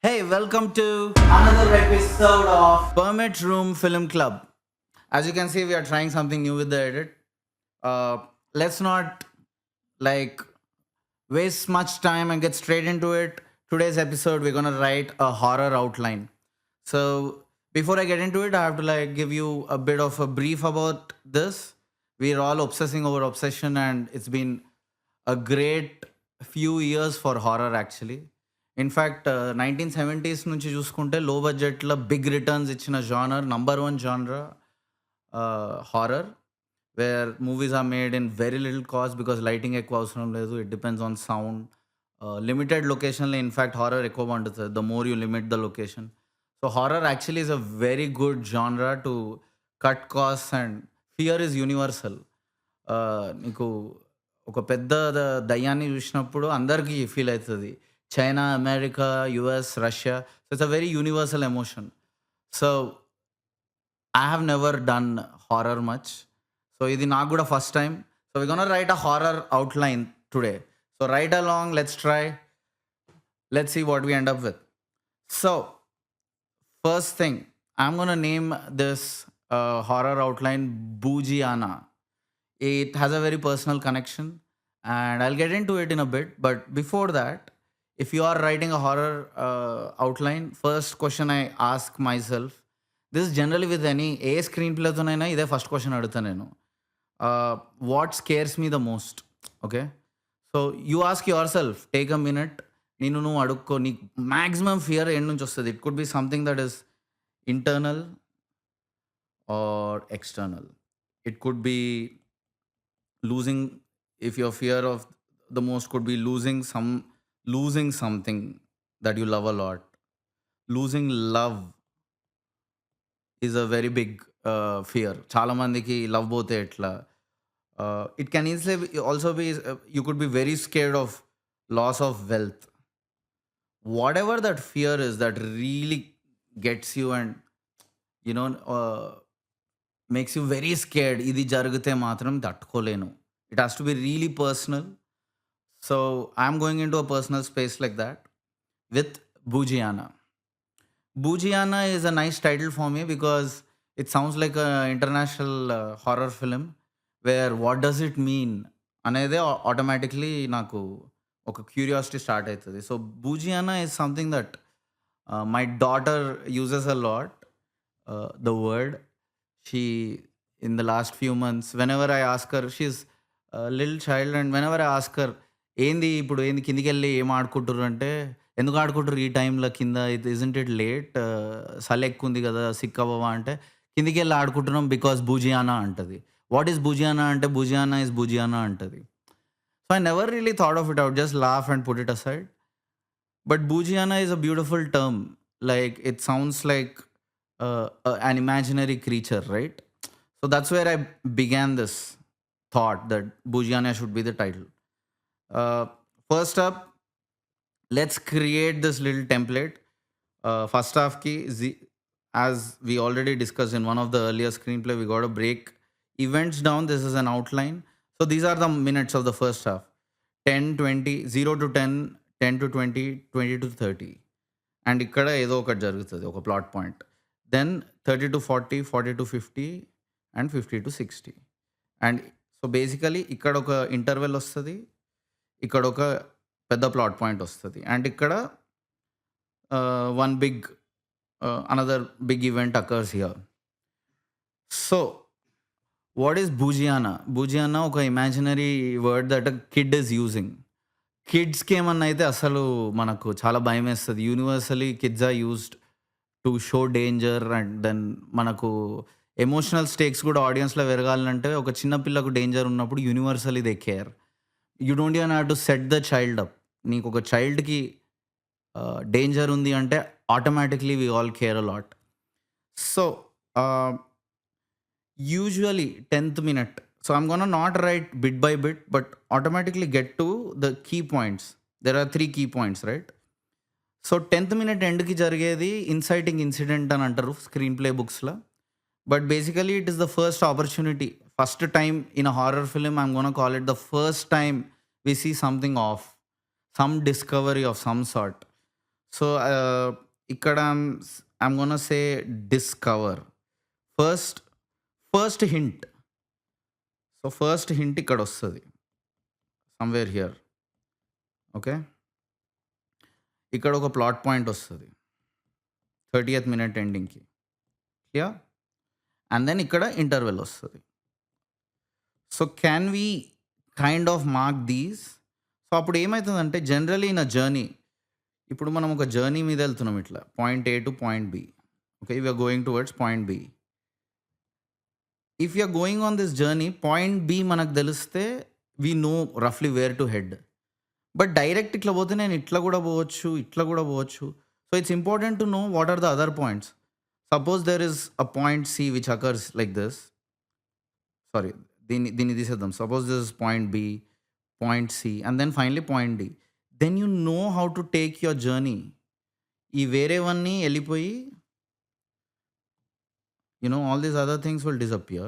Hey, welcome to another episode of Permit Room Film Club. As you can see, we are trying something new with the edit. Let's not like waste much time and get straight into it. Today's episode, we're gonna write a horror outline. So before I get into it, I have to give you a bit of a brief about this. We're all obsessing over obsession, and it's been a great few years for horror actually. In fact 1970s నుంచి చూసుకుంటే లో బడ్జెట్లో big returns ఇచ్చిన genre number one genre horror where movies are made in very little cost because lighting ఎక్కువ అవసరం లేదు. It depends on sound. Limited లొకేషన్లో in fact horror ఎక్కువ పండుతుంది the more you limit the location. So horror actually is a very good జానరా to cut cost and fear is universal. నీకు ఒక పెద్ద దయ్యాన్ని చూసినప్పుడు అందరికీ ఫీల్ అవుతుంది. China, America, US, Russia. So it's a very universal emotion. So I have never done horror much. So ఇది నాకు కూడా first time. So we gonna write a horror outline today. So write along, let's try, let's see what we end up with. So first thing, I'm gonna name this horror outline Boogiana. It has a very personal connection, and I'll get into it in a bit. But before that, if you are writing a horror outline, first question I ask myself, this is generally with any ఏ స్క్రీన్ ప్లేతోనైనా ఇదే first question అడుగుతాను నేను. What scares me the most? Okay, so you ask yourself, take a minute, నువ్వు అడుక్కో, నీకు maximum fear end నుంచి వస్తుంది. It could be something that is internal or external. It could be losing, if your fear of the most could be losing something that you love a lot. Losing love is a very big fear. Chala mandiki love bote etla. It can easily also be you could be very scared of loss of wealth. Whatever that fear is that really gets you and you know makes you very scared, ఇది జరిగితే మాత్రం తట్టుకోలేను. It has to be really personal. So I'm going into a personal space like that with Boogiana. Boogiana is a nice title for me because it sounds like an international horror film where what does it mean అనేది automatically నాకు ఒక curiosity start అవుతుంది. So Boogiana is something that my daughter uses a lot, the word. She, in the last few months, whenever I ask her, she's a little child, and whenever I ask her, ఏంది ఇప్పుడు ఏంది కిందికి వెళ్ళి ఏం ఆడుకుంటారు అంటే, ఎందుకు ఆడుకుంటారు ఈ టైంలో కింద, ఇజంట్ ఇట్ లేట్, చలి ఎక్కువ ఉంది కదా, సిక్ అవ్వవా అంటే, కిందికి వెళ్ళి ఆడుకుంటున్నాం బికాస్ బూజియానా అంటది. వాట్ ఈస్ బూజియానా అంటే, బూజియానా ఇస్ బూజియానా అంటది. So I never really thought of it out, just laugh and put it aside. But బూజియానా is a beautiful term. Like it sounds like an imaginary creature, right? So that's where I began this thought that Boogiana should be the title. First up, let's create this little template. First off, as we already discussed in one of the earlier screenplay, we got to break events down. This is an outline. So these are the minutes of the first half: 10, 20, 0 to 10, 10 to 20, 20 to 30. And ikkada edo okati jarugutadi, oka plot point. Then 30 to 40, 40 to 50, and 50 to 60. And so basically ఇక్కడ ఒక interval వస్తుంది, ఇక్కడ ఒక పెద్ద plot point వస్తుంది, and ఇక్కడ one big another big event occurs here. So what is బూజియానా? బూజియానా ఒక imaginary word that a kid is using. కిడ్స్కి ఏమన్నా అయితే అసలు మనకు చాలా భయం వేస్తుంది. Universally kids are used to show danger, and then మనకు ఎమోషనల్ స్టేక్స్ కూడా ఆడియన్స్లో పెరగాలంటే ఒక చిన్న పిల్లకు డేంజర్ ఉన్నప్పుడు universally they care. You don't even have to set the child up. నీకు ఒక చైల్డ్కి డేంజర్ ఉంది అంటే automatically we all care a lot. So usually 10th minute, so I'm gonna not write bit by bit but automatically get to the key points. There are 3 key points, right? So 10th minute ఎండ్కి జరిగేది inciting incident అని అంటారు screenplay బుక్స్లో. But basically it is the first opportunity, first time in a horror film. I'm gonna call it the first time we see something of, some discovery of some sort. So ఇక్కడ I'm gonna say discover first first hint. So first hint ఇక్కడ వస్తుంది somewhere here. Okay, ఇక్కడ ఒక plot point వస్తుంది 30th minute ఎండింగ్కి. Clear? And then ఇక్కడ interval వస్తుంది. So can we kind of mark these? So అప్పుడు ఏమవుతుందంటే జనరలీ ఇన్ అ జర్నీ, ఇప్పుడు మనం ఒక జర్నీ మీద వెళ్తున్నాం ఇట్లా point A to point B. Okay, we're going towards point B. If you're going on this journey, point B మనకు తెలిస్తే వీ నో రఫ్లీ where to head. But direct ఇట్లా పోతే నేను ఇట్లా కూడా పోవచ్చు, ఇట్లా కూడా పోవచ్చు. So it's important to know what are the other points. Suppose there is a point C which occurs like this. Sorry, దీన్ని తీసేద్దాం. Suppose this is point B, point C, and then finally point D. Then you know how to take your journey. ఈ వేరేవన్నీ వెళ్ళిపోయి all these other things will disappear,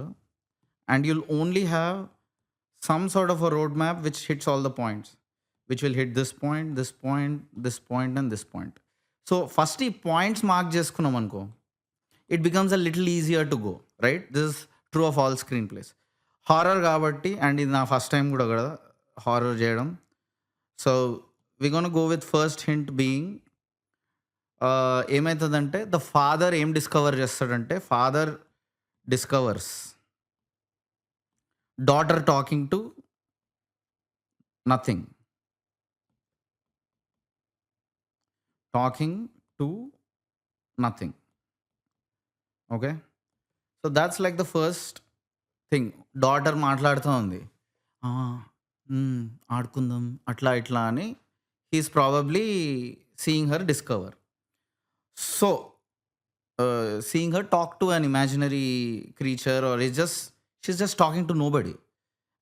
and you'll only have some sort of a roadmap which hits all the points, which will hit this point, this point, this point, and this point. So first ఈ points mark చేసుకున్నాం అనుకో, it becomes a little easier to go, right? This is true of all screenplays. Horror కాబట్టి, and ఇది నా first time కూడా కదా horror చేయడం. So we gonna go with first hint being, ఏమవుతుందంటే ద ఫాదర్ ఏం డిస్కవర్ చేస్తాడంటే, father discovers daughter talking to nothing. Talking to nothing. Okay, so that's like the first thing. Daughter మాట్లాడుతూ ఉంది, ఆడుకుందాం అట్లా ఇట్లా అని. He's probably seeing her discover. So, seeing her talk to an imaginary creature, or she's just talking to nobody.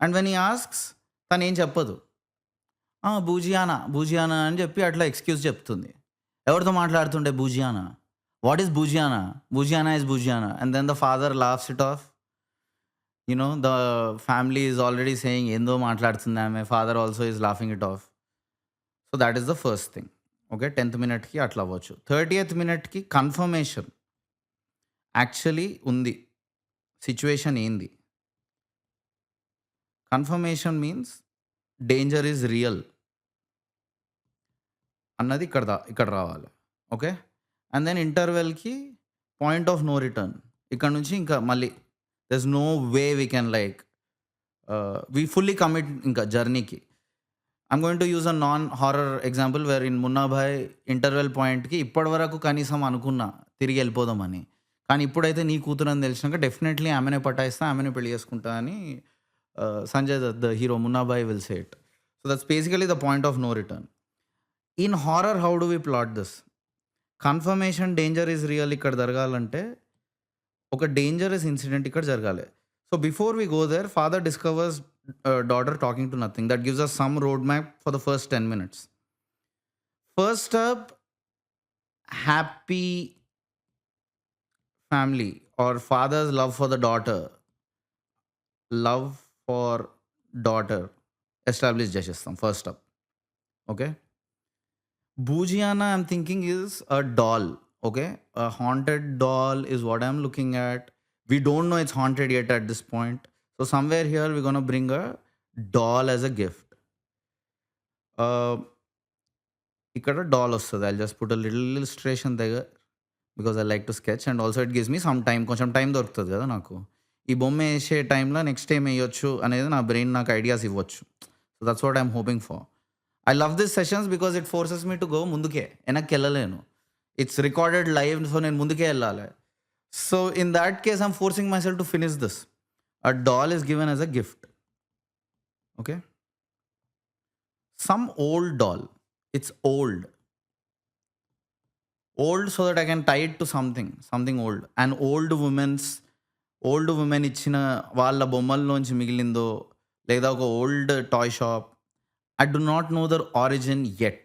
And when he asks, తను ఏం చెప్పదు. బూజియానా అని చెప్పి అట్లా ఎక్స్క్యూజ్ చెప్తుంది. ఎవరితో మాట్లాడుతుండే? బూజియానా. వాట్ ఈస్ బూజియానా? బూజియానా ఇస్ బూజియానా. And then the father laughs it off. The family is already saying ఏందో మాట్లాడుతుంది ఆమె. Father also is laughing it off. So that is the first thing. Okay, 10th minute అట్లా అవ్వచ్చు. 30th minute కన్ఫర్మేషన్ యాక్చువల్లీ ఉంది, situation ఏంది. Confirmation means danger is real అన్నది ఇక్కడ రావాలి. ఓకే, అండ్ దెన్ ఇంటర్వెల్కి పాయింట్ ఆఫ్ నో రిటర్న్. ఇక్కడ నుంచి ఇంకా మళ్ళీ there is no way we can like we fully commit ఇంకా జర్నీకి. I'm going to use a non-horror example where in Munna Bhai interval పాయింట్కి ఇప్పటి వరకు కనీసం అనుకున్నా తిరిగి వెళ్ళిపోదామని. కానీ ఇప్పుడైతే నీ కూతురని తెలిసినాక డెఫినెట్లీ ఆమెనే పటాయిస్తా, ఆమెనే పెళ్లి చేసుకుంటా అని Sanjay Dutt the hero Munna Bhai will say it. So that's basically the point of no return. In horror how do we plot this? Confirmation danger is real ఇక్కడ జరగాలంటే ఒక డేంజరస్ ఇన్సిడెంట్ ఇక్కడ జరగాలి. So before we go there, father discovers daughter talking to nothing. That gives us some roadmap for the first 10 minutes. First up, happy family or father's love for the daughter. Love for daughter established చేసేస్తాం first up. Okay, Boojiana I'm thinking is a doll. Okay, a haunted doll is what I'm looking at. We don't know it's haunted yet at this point. So somewhere here we're going to bring a doll as a gift. Ikkada doll వస్తుంది. I'll just put a little illustration there because I like to sketch, and also it gives me some time. కొంచెం time దొరుకుతుంది కదా నాకు. ఈ బొమ్మ వేసే టైంలో next time వేయొచ్చు అనేది నా బ్రెయిన్ నాకు ఐడియాస్ ఇవ్వచ్చు. So that's what I'm hoping for. I love this sessions because it forces me to go ముందుకే. వెనక్కి వెళ్ళలేను. ఇట్స్ రికార్డెడ్ లైవ్, సో నేను ముందుకే వెళ్ళాలి. So in that case I'm forcing my self to finish this. A doll is given as a gift. Okay, some old doll. It's old so that I can tie it to something old. An old woman ఇచ్చిన వాళ్ళ బొమ్మల్లోంచి మిగిలిందో, లేదా ఒక old toy shop. I do not know the origin yet.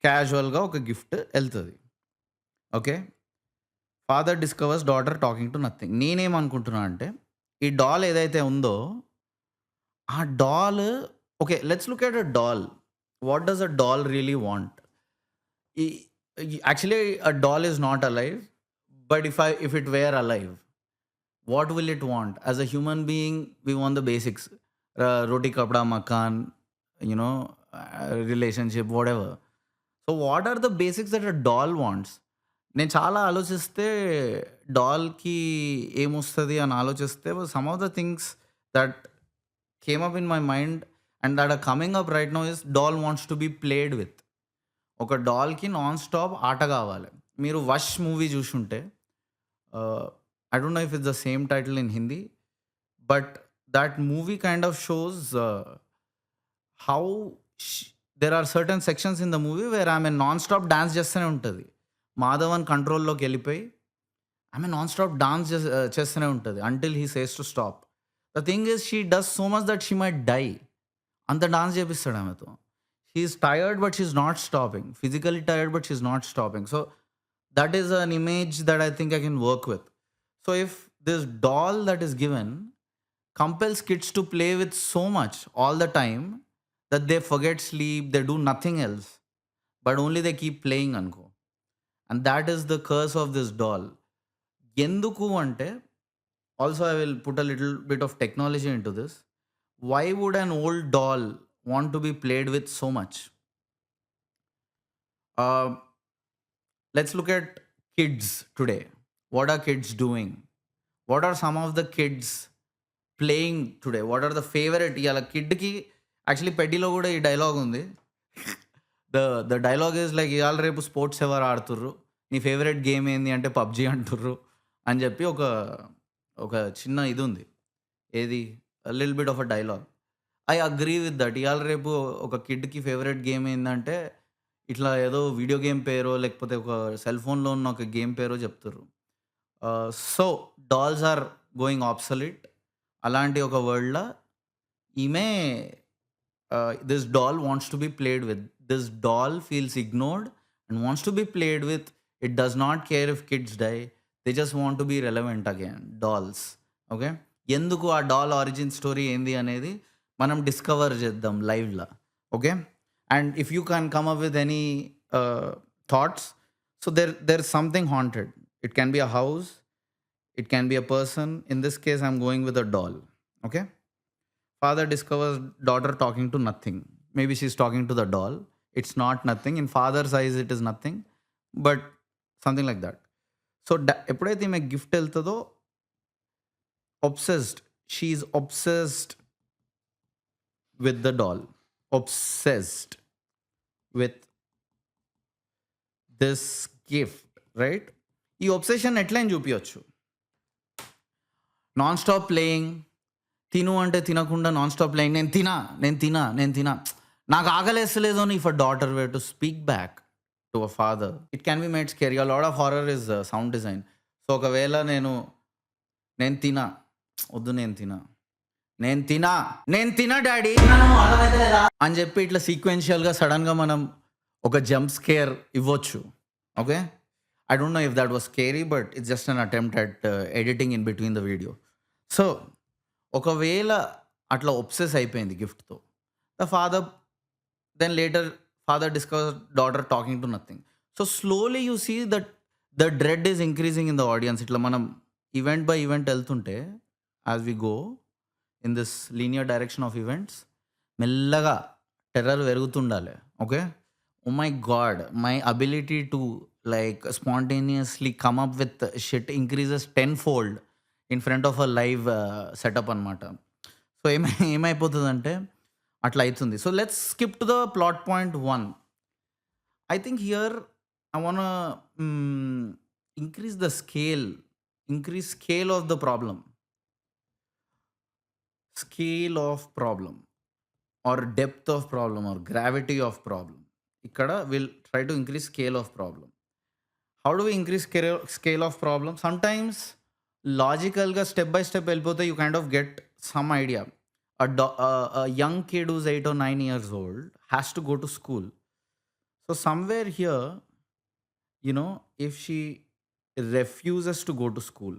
క్యాజువల్గా ఒక gift వెళ్తుంది. Okay, father discovers daughter talking to nothing. నేనేమనుకుంటున్నా అంటే ఈ డాల్ ఏదైతే ఉందో ఆ doll, okay let's look at a doll. What does a doll really want? Actually, a doll is not alive, but if it were alive, what will it want? As a human being, we want the basics: roti, kapda, makan, relationship, whatever. So what are the basics that a doll wants? నేను చాలా ఆలోచిస్తే డాల్‌కి ఏమొస్తది అని ఆలోచిస్తే some of the things that came up in my mind and that are coming up right now is doll wants to be played with. ఒక డాల్‌కి non stop ఆట కావాలి. మీరు 'వష్' మూవీ చూసుంటే I don't know if it's the same title in Hindi, but that movie kind of shows how there are certain sections in the movie where ఆమె non stop dance చేస్తూనే ఉంటది. మాధవన్ కంట్రోల్‌లోకి వెళ్ళిపోయి ఆమె నాన్ స్టాప్ డాన్స్ చేస్తూనే ఉంటది until he says to stop. The thing is she does so much that she might die. అంత dance చేపిస్తాడు ఆమెతో. She is tired but she is not stopping. Physically tired but she is not stopping. So that is an image that I think I can work with. So if this doll that is given compels kids to play with so much all the time that they forget sleep, they do nothing else, but only they keep playing anko. And that is the curse of this doll. Enduku ante, also I will put a little bit of technology into this. Why would an old doll want to be played with so much? Let's look at kids today. What are kids doing? What are some of the kids playing today? What are the favorite? ఇయాల కిడ్కి actually పెడ్డీలో కూడా ఈ dialogue ఉంది. The dialogue is like ఇవాళ రేపు sports ఎవరు ఆడుతుర్రు, నీ favourite game ఏంది అంటే పబ్జీ అంటుర్రు అని చెప్పి ఒక చిన్న ఇది ఉంది. ఏది lil bit of a dialogue. I agree with that. ఇవాళ రేపు ఒక కిడ్కి ఫేవరెట్ గేమ్ ఏంటంటే ఇట్లా ఏదో వీడియో గేమ్ పేరో లేకపోతే ఒక సెల్ ఫోన్లో ఉన్న ఒక గేమ్ పేరో చెప్తుర్రు. So dolls are going obsolete. అలాంటి ఒక వరల్డ్‌లో ఈమె this doll wants to be played with. This doll feels ignored and wants to be played with. It does not care if kids die. They just want to be relevant again. Dolls. Okay. ఎందుకు ఆ doll origin story ఏంది అనేది మనం discover చేద్దాం లైవ్‌లో. Okay. And if you can come up with any thoughts, so there's something haunted. It can be a house, it can be a person. In this case I'm going with a doll. Okay. Father discovers daughter talking to nothing. Maybe she's talking to the doll. It's not nothing. In father's eyes it is nothing, but something like that. So ఎప్పుడైతే ఈమె gift వెళ్తుందో obsessed, she's obsessed with the doll. Obsessed with this gift, right? ఈ obsession ఎట్లయినా చూపించచ్చు. Non stop playing. తిను అంటే తినకుండా non stop playing. నేను తినా నాకు ఆకలేస్తలేదు అని. If a daughter were to speak back to a father, it can be made scary. A lot of horror is sound design. So ఒకవేళ నేను తినా వద్దు, నేను తినా డాడీ అని చెప్పి ఇట్లా సీక్వెన్షియల్గా సడన్గా మనం ఒక జంప్ స్కేర్ ఇవ్వచ్చు. Okay. I don't know if that was scary, but it's just an attempt at editing in between the video. So ఒకవేళ అట్లా ఒబ్సెస్ అయిపోయింది గిఫ్ట్తో, the father then later father discover daughter talking to nothing. So slowly you see that the dread is increasing in the audience. ఇట్లా మనం event by event వెళ్తుంటే as we go in this linear direction of events మెల్లగా terror పెరుగుతుండాలి. Okay. Oh my god, my ability to like spontaneously come up with shit increases tenfold in front of a live setup అనమాట. So ఏమైపోతుందంటే అట్లా అవుతుంది. So let's skip to the plot point 1. I think here I want increase scale of the problem, or depth of problem, or gravity of problem. ఇక్కడ we'll try to increase scale of problem. How do we increase scale of problem? Sometimes logicalga step by step వెళ్ళిపోతే you kind of get some idea. A young kid who's 8 or 9 years old has to go to school. So somewhere here, if she refuses to go to school,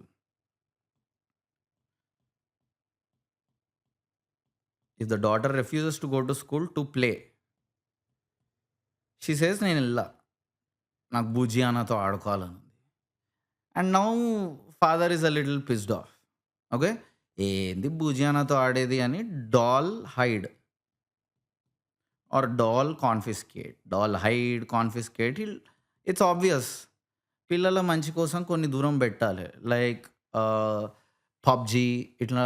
if the daughter refuses to go to school to play, she says నేను వెళ్ళా, నాకు బుజియానాతో ఆడుకోవాలని ఉంది. And now father is a little pissed off. Okay. ఏంది బుజియానాతో ఆడేది అని doll hide or doll confiscate. Doll hide, confiscate it's obvious. పిల్లల మంచి కోసం కొన్ని దూరం పెట్టాలి. లైక్ పబ్‌జీ ఇట్లా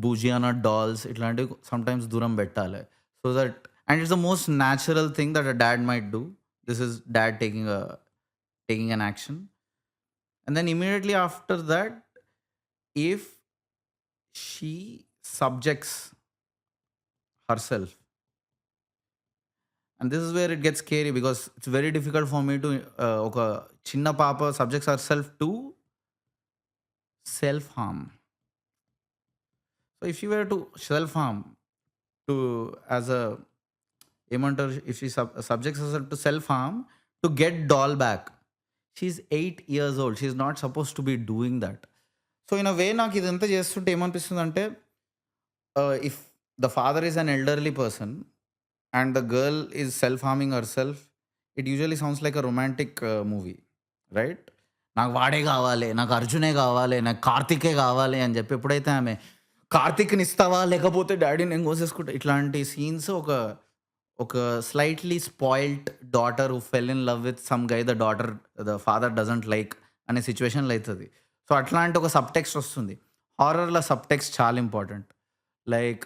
బూజియానా డాల్స్ ఇట్లాంటివి సమ్‌టైమ్స్ దూరం పెట్టాలి. So that and it's the most natural thing that a dad might do. This is dad taking an action. And then immediately after that if she subjects herself and this is where it gets scary because it's very difficult for me to ఒక చిన్న పాప subjects herself to self harm. So if you were to self harm to as a ఏమంటారు, if she subjects herself to self harm to get doll back. She is 8 years old. She is not supposed to be doing that. So in a way నాకు ఇదంతా చేస్తుంటే ఏమనిపిస్తుందంటే if the father is an elderly person and the girl is self harming herself, it usually sounds like a romantic movie, right? నాకు వాడే కావాలి, నాకు అర్జునే కావాలి, నాకు కార్తికే కావాలి అని చెప్పి ఎప్పుడైతే ఆమె కార్తిక్ని ఇస్తావా లేకపోతే డాడీ నేను కోసేసుకుంటా ఇట్లాంటి సీన్స్ ఒక ఒక slightly spoiled daughter who fell in love with some guy the father doesn't like అనే సిచ్యువేషన్లో అవుతుంది. సో అట్లాంటి ఒక సబ్ టెక్స్ట్ వస్తుంది. హారర్లో సబ్ టెక్స్ట్ చాలా important. Like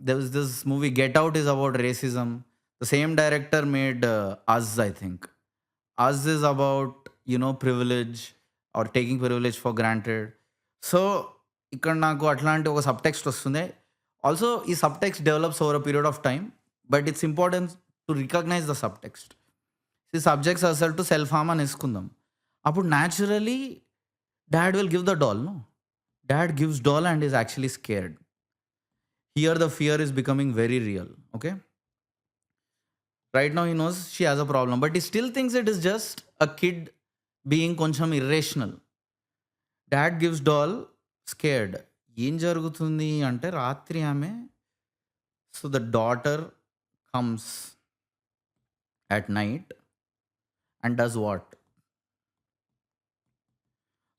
there was this movie Get Out is about racism. The same director made Us, I think. Us is about, privilege or taking privilege for granted. So ఇక్కడ నాకు అట్లాంటి ఒక subtext వస్తుంది. Also ఈ subtext develops over a period of time, but it's important to recognise the subtext. ఈ subjects అసలు to self harm అని వేసుకుందాం. అప్పుడు naturally dad will give the doll. No, dad gives doll and is actually scared. Here the fear is becoming very real. Okay. Right now he knows she has a problem, but he still thinks it is just a kid being కొంచెం irrational. Dad gives doll, scared. ఏం జరుగుతుంది అంటే రాత్రి ఆమె, so the daughter comes at night and does what?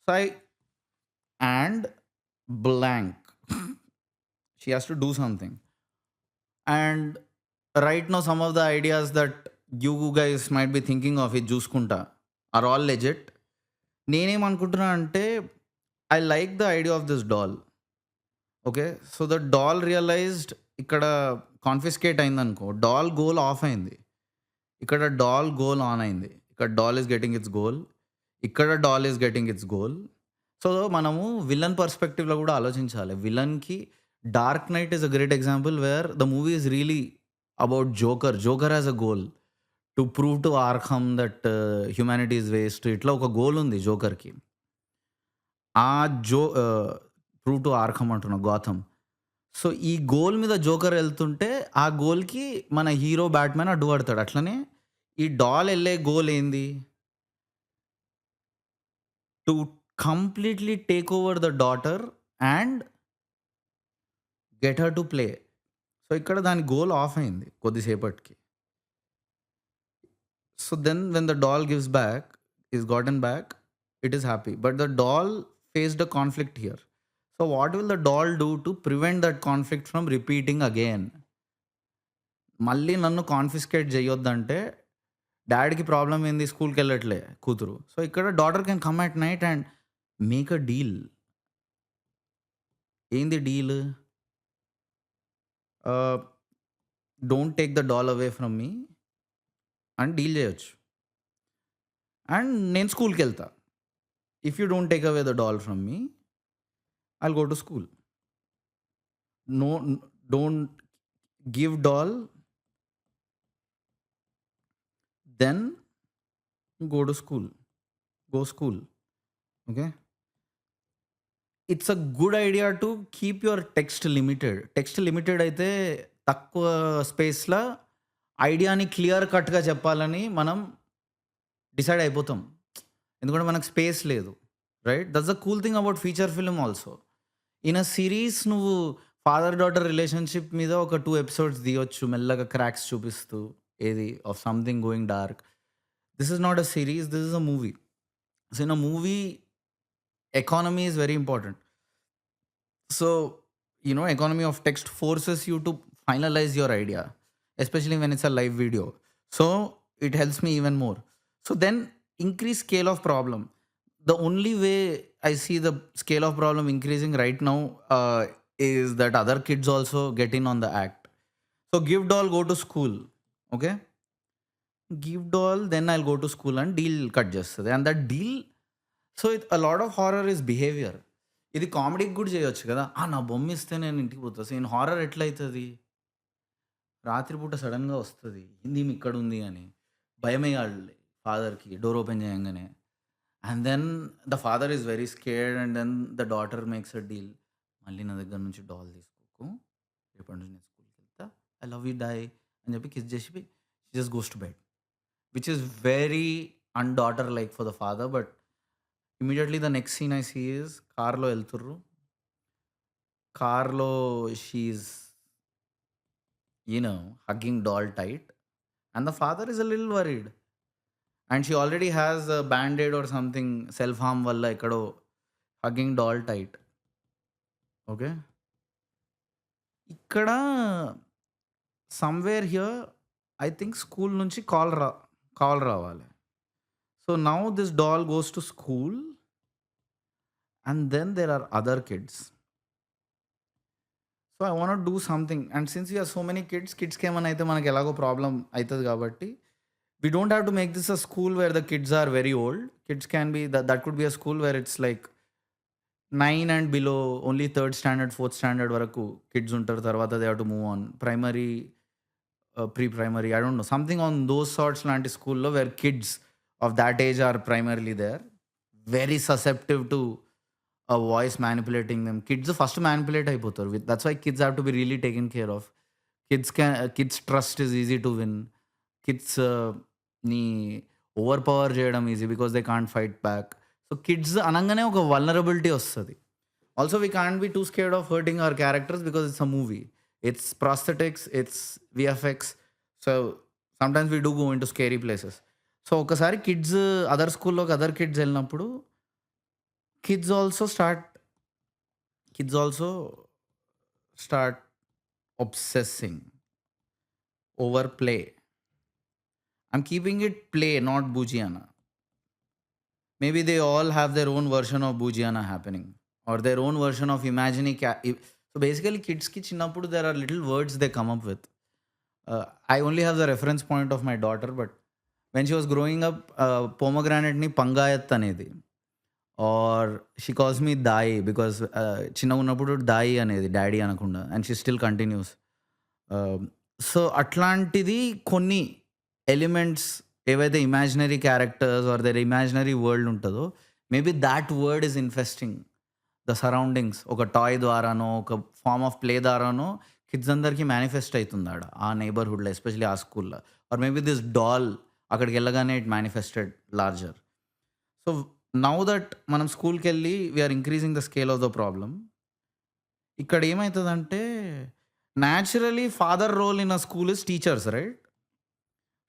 So and blank. She has to do something. And right now some of the ideas that you guys might be thinking of it చూసుకుంటా are all legit. నేనేమనుకుంటున్నా అంటే I like the idea of this doll. Okay, so the doll realised ఇక్కడ confiscate అయింది అనుకో, doll goal off అయింది, ఇక్కడ doll goal on అయింది. ఇక్కడ doll is getting its goal, ఇక్కడ doll is getting its goal. So మనము విలన్ పర్స్పెక్టివ్లో కూడా ఆలోచించాలి. విలన్కి Dark Knight is a great example where the movie is really about Joker. Joker has a goal to prove to Arkham that humanity is waste. ఇట్లా ఒక goal ఉంది జోకర్కి. ఆ prove to ఆర్ఖమ్ అంటున్నా, గాథమ్. సో ఈ గోల్ మీద జోకర్ వెళ్తుంటే ఆ గోల్కి మన హీరో బ్యాట్మెన్ అడ్డుపడతాడు. అట్లనే ఈ డాల్ వెళ్ళే గోల్ ఏంది? To completely take over the daughter and get her to play. So ఇక్కడ దాని గోల్ ఆఫ్ అయింది కొద్దిసేపటికి. So then when the doll gives back, is gotten back, it is happy. But the doll faced a conflict here. So what will the doll do to prevent that conflict from repeating again? మళ్ళీ నన్ను confiscate చేయొద్దంటే డాడీకి problem ఏంది? స్కూల్కి వెళ్ళట్లే కూతురు. So ఇక్కడ daughter can come at night and make a deal. ఏంది deal? Don't take the doll away from me అని deal చేయొచ్చు. అండ్ నేను స్కూల్కి వెళ్తా. If you don't take away the doll from me, I'll go to school. No, don't give doll, then go to school. Go school. Okay. It's a good idea to keep your text limited. Text limited అయితే తక్కువ స్పేస్లో ఐడియాని clear కట్గా చెప్పాలని మనం decide అయిపోతాం. ఎందుకంటే మనకు స్పేస్ లేదు, right? That's the cool thing about feature film also. In a series నువ్వు ఫాదర్ డాటర్ రిలేషన్షిప్ మీద ఒక 2 episodes తీయొచ్చు, మెల్లగా క్రాక్స్ చూపిస్తూ, ఏది of something going dark. This is not a series, this is a movie. So in a movie, economy is very important. So, economy of text forces you to finalize your idea, especially when it's a live video. So it helps me even more. So then increase scale of problem. The only way I see the scale of problem increasing right now is that other kids also get in on the act. So give doll, go to school. Okay. Give doll, then I'll go to school and deal cut just. And that deal, so a lot of horror is behavior. ఇది కామెడీకి కూడా చేయొచ్చు కదా! నా బొమ్మ ఇస్తే నేను ఇంటికి పోతా. సో ఇన్ హారర్ ఎట్లయితది? రాత్రిపూట సడెన్‌గా వస్తది. ఏందీమె ఇక్కడుంది అని. భయమేయాలి ఫాదర్‌కి డోర్ ఓపెన్ చేయంగానే. And then the father is very scared and then the daughter makes a deal. మళ్ళీ నా దగ్గర నుంచి డాల్ తీసుకోకు. రేపటి నుంచి నేను స్కూల్‌కెళ్తా. ఐ లవ్ యూ డై అని చెప్పి కిస్ చేసి she just goes to bed. Which is very undaughter like for the father. But immediately the next scene I see is కార్‌లో ఎళ్తుర్రు. కార్‌లో she is hugging doll tight. And the father is a little worried. And she already has a band-aid or something, self-harm valla ikkado hugging doll tight. Okay? ఇక్కడ somewhere here, I think school నుంచి call రావాలి. So now this doll goes to school and then there are other kids. So I want do something. And since you are so many కిడ్స్కి ఏమైనా అయితే మనకి ఎలాగో problem అవుతుంది కాబట్టి we don't have to make this a school where the kids are very old. Kids can be that could be a school where it's like 9 and below, only 3rd standard 4th standard వరకు కిడ్స్ ఉంటారు. తర్వాత they have to move on primary, pre primary, I don't no, something on those sorts లాంటి స్కూల్లో where kids of that age are primarily they're very susceptive to a voice manipulating them. Kids first manipulate అయిపోతారు. That's why kids have to be really taken care of. Kids trust is easy to win. Kids ని overpower చేయడం easy because they can't fight back. So kids అనగానే ఒక vulnerability వస్తుంది. Also we can't be too scared of hurting our characters because it's a movie. It's prosthetics, it's VFX. So sometimes we do go into scary places. So ఒకసారి kids other స్కూల్లోకి other kids వెళ్ళినప్పుడు kids also start obsessing over play. I'm keeping it play, not Boojiana. Maybe they all have their own version of Boojiana happening or their own version of imagining so basically kids ki chinnappudu there are little words they come up with. I only have the reference point of my daughter, but when she was growing up, pomegranate ni pangayat anedi, or she calls me దాయి because చిన్నగా ఉన్నప్పుడు దాయి అనేది daddy అనకుండా, and she still continues. So అట్లాంటిది కొన్ని elements ఏవైతే imaginary characters or their imaginary world ఉంటుందో, maybe that word is infesting the surroundings. ఒక టాయ్ ద్వారానో ఒక ఫార్మ్ ఆఫ్ ప్లే ద్వారానో కిడ్స్ అందరికీ మేనిఫెస్ట్ అవుతుంది ఆడ ఆ నైబర్హుడ్లో, ఎస్పెషలీ ఆ స్కూల్లో. ఆర్ మేబీ దిస్ డాల్ అక్కడికి వెళ్ళగానే it manifested larger. So now that మనం స్కూల్కి వెళ్ళి we're increasing the scale of the problem. ఇక్కడ ఏమవుతుందంటే naturally father role in a school is teachers, right?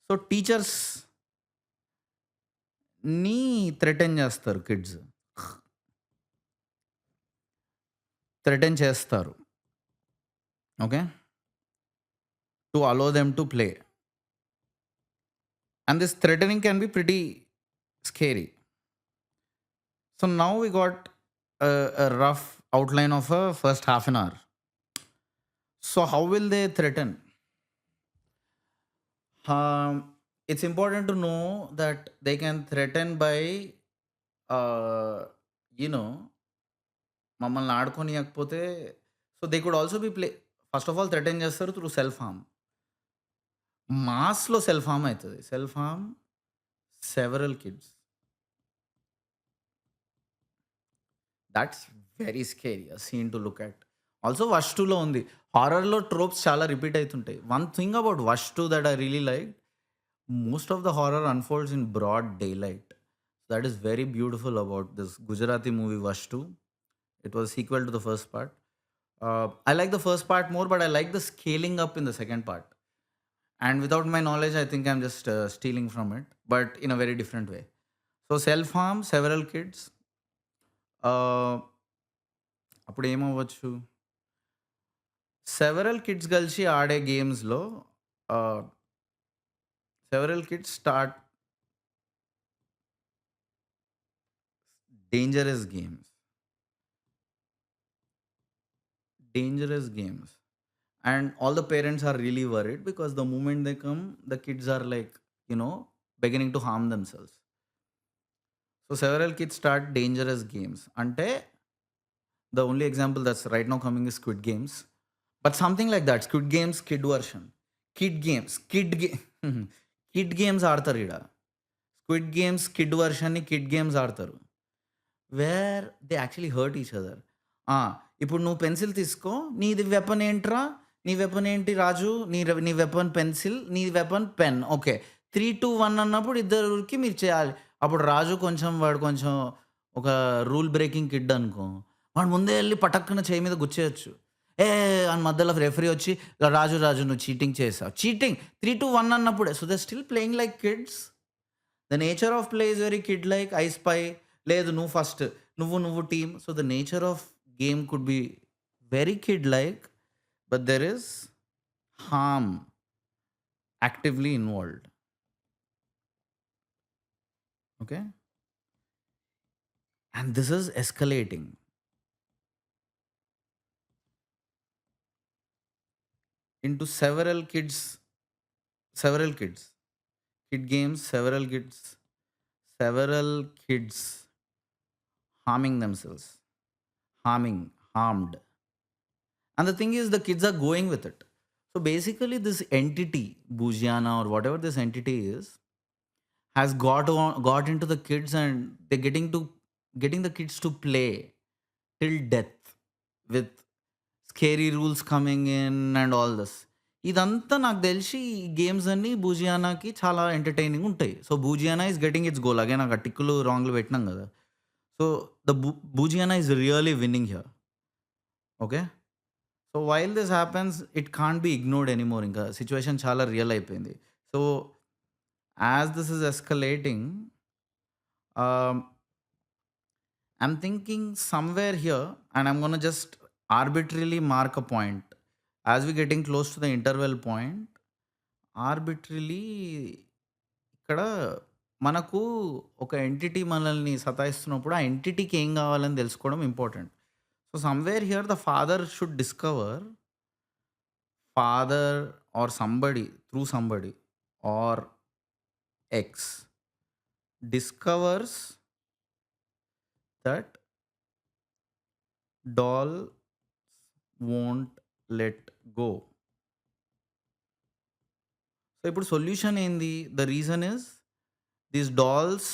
So teachers ని థ్రెటన్ చేస్తారు కిడ్స్, థ్రెటన్ చేస్తారు. Okay, to allow them to play. And this threatening can be pretty scary. So now we got a rough outline of a first half an hour. So how will they threaten? It's important to know that they can threaten by, మమ్మల్ని ఆడుకోనియకపోతే, so they could also be play. First of all threaten చేస్తారు through self harm. మాస్లో self harm అవుతుంది. Self harm several kids. That's very scary scene to look at. Also Vash 2లో ఉంది. హారర్లో tropes చాలా repeat అవుతుంటాయి. One thing about Vash 2 that I really like, most of the horror unfolds in broad daylight. That is very beautiful about this Gujarati movie was 2. It was sequel to the first part. I like the first part more, but I like the scaling up in the second part. And without my knowledge, I think I'm just stealing from it, but in a very different way. So self harm, several kids. అప్పుడు ఏమవ్వచ్చు? Several kids కలిసి ఆడే గేమ్స్‌లో ఆహ్, several kids start dangerous games. Dangerous games. And all the parents are really worried because the moment they come, the kids are like, beginning to harm themselves. So several kids start dangerous games. Ante the only example that's right now coming is Squid Games. But something like that, Squid Games kid version. Kid games. Kid games ఆడతారు ఈడ. Squid games kid వర్షన్‌ని kid games ఆడతారు. Where they actually hurt each other. ఇప్పుడు నువ్వు pencil తీసుకో. నీది weapon ఏంట్రా? నీ వెపన్ ఏంటి రాజు? నీ వెపన్ పెన్సిల్, నీ వెపన్ పెన్. ఓకే. 3, 2, 1 అన్నప్పుడు ఇద్దరికి మీరు చేయాలి. అప్పుడు రాజు వాడు కొంచెం ఒక రూల్ బ్రేకింగ్ కిడ్ అనుకో. వాడు ముందే ఎళ్లి పటక్కన చెయ్యి మీద గుచ్చేయొచ్చు. అని మధ్యలో రెఫరీ వచ్చి రాజు నువ్వు చీటింగ్ చేసావు. చీటింగ్ 3, 2, 1 అన్నప్పుడే. So they still playing like kids. The nature of play is very kid like. I spy లేదు నువ్వు ఫస్ట్, నువ్వు team. So the nature of game could be very kid like, but there is harm actively involved. Okay, and this is escalating into several kids, kid games, several kids harming themselves, harmed. And the thing is, the kids are going with it. So basically, this entity, Boojiana or whatever this entity is, has got into the kids, and they're getting the kids to play till death with scary rules coming in and all this. ఇదంతా నాకు తెలిసి ఈ games అన్నీ బూజియానాకి చాలా entertaining ఉంటాయి. So బూజియానా is getting its goal. Again నాకు టిక్కులు రాంగ్లు పెట్టినాం కదా. సో ద బూజియానా is really winning here. Okay. So while this happens it can't be ignored anymore. ఇంకా సిచ్యువేషన్ చాలా రియల్ అయిపోయింది. So as this is escalating, I'm thinking somewhere here and I'm gonna just arbitrarily mark a point as we getting close to the interval point. Arbitrarily ఇక్కడ మనకు ఒక entity మనల్ని సతాయిస్తున్నప్పుడు ఆ ఎంటిటీకి ఏం కావాలని తెలుసుకోవడం important. So somewhere here the father should discover, father or somebody through somebody or X discovers that doll won't let go. So ఇప్పుడు solution ఏంది? The reason is these dolls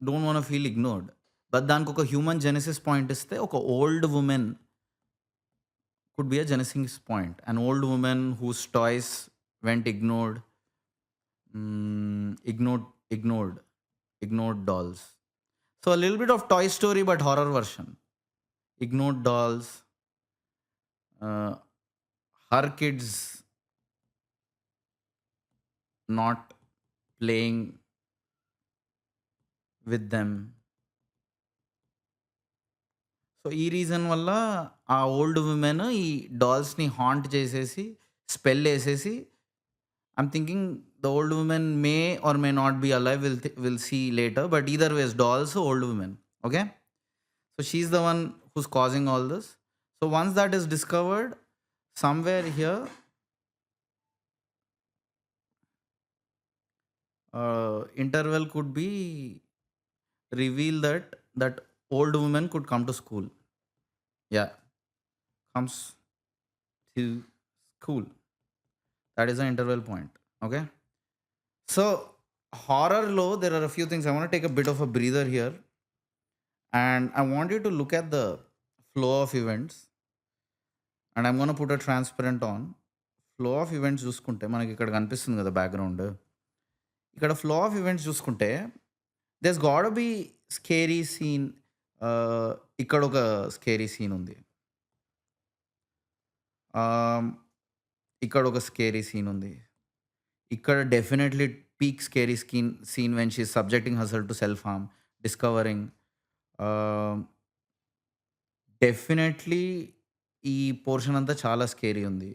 don't want feel ignored. But దానికి ఒక human Genesis point ఇస్తే ఒక old women could be a genesis point. An old woman whose toys went ignored, ignored dolls. So a little bit of Toy Story but horror version. Ignored dolls. Her kids not playing with them. So ఈ reason వల్ల ఆ old woman ఈ డాల్స్ని haunt చేసేసి spell వేసేసి, I'm thinking the old woman may or may not be alive, will see later, but either ways dolls old woman. Okay. So she's the one who's causing all this. So once that is discovered, somewhere here interval could be reveal that old woman could come to school. Yeah, comes to school. That is the interval point. Okay. So horror low, there are a few things. I want to take a bit of a breather here, and I want you to look at the flow of events, and I'm going to put a transparent on. Flow of events చూసుకుంటే మనకి ఇక్కడ కనిపిస్తుంది కదా background. ఇక్కడ flow of events చూసుకుంటే there's gotta be scary scene. ఇక్కడ ఒక scary scene ఉంది, ఇక్కడ ఒక స్కేరీ సీన్ ఉంది, ఇక్కడ definitely peak scary scene when she subjecting herself to self harm, discovering. Definitely ఈ పోర్షన్ అంతా చాలా స్కేరీ ఉంది.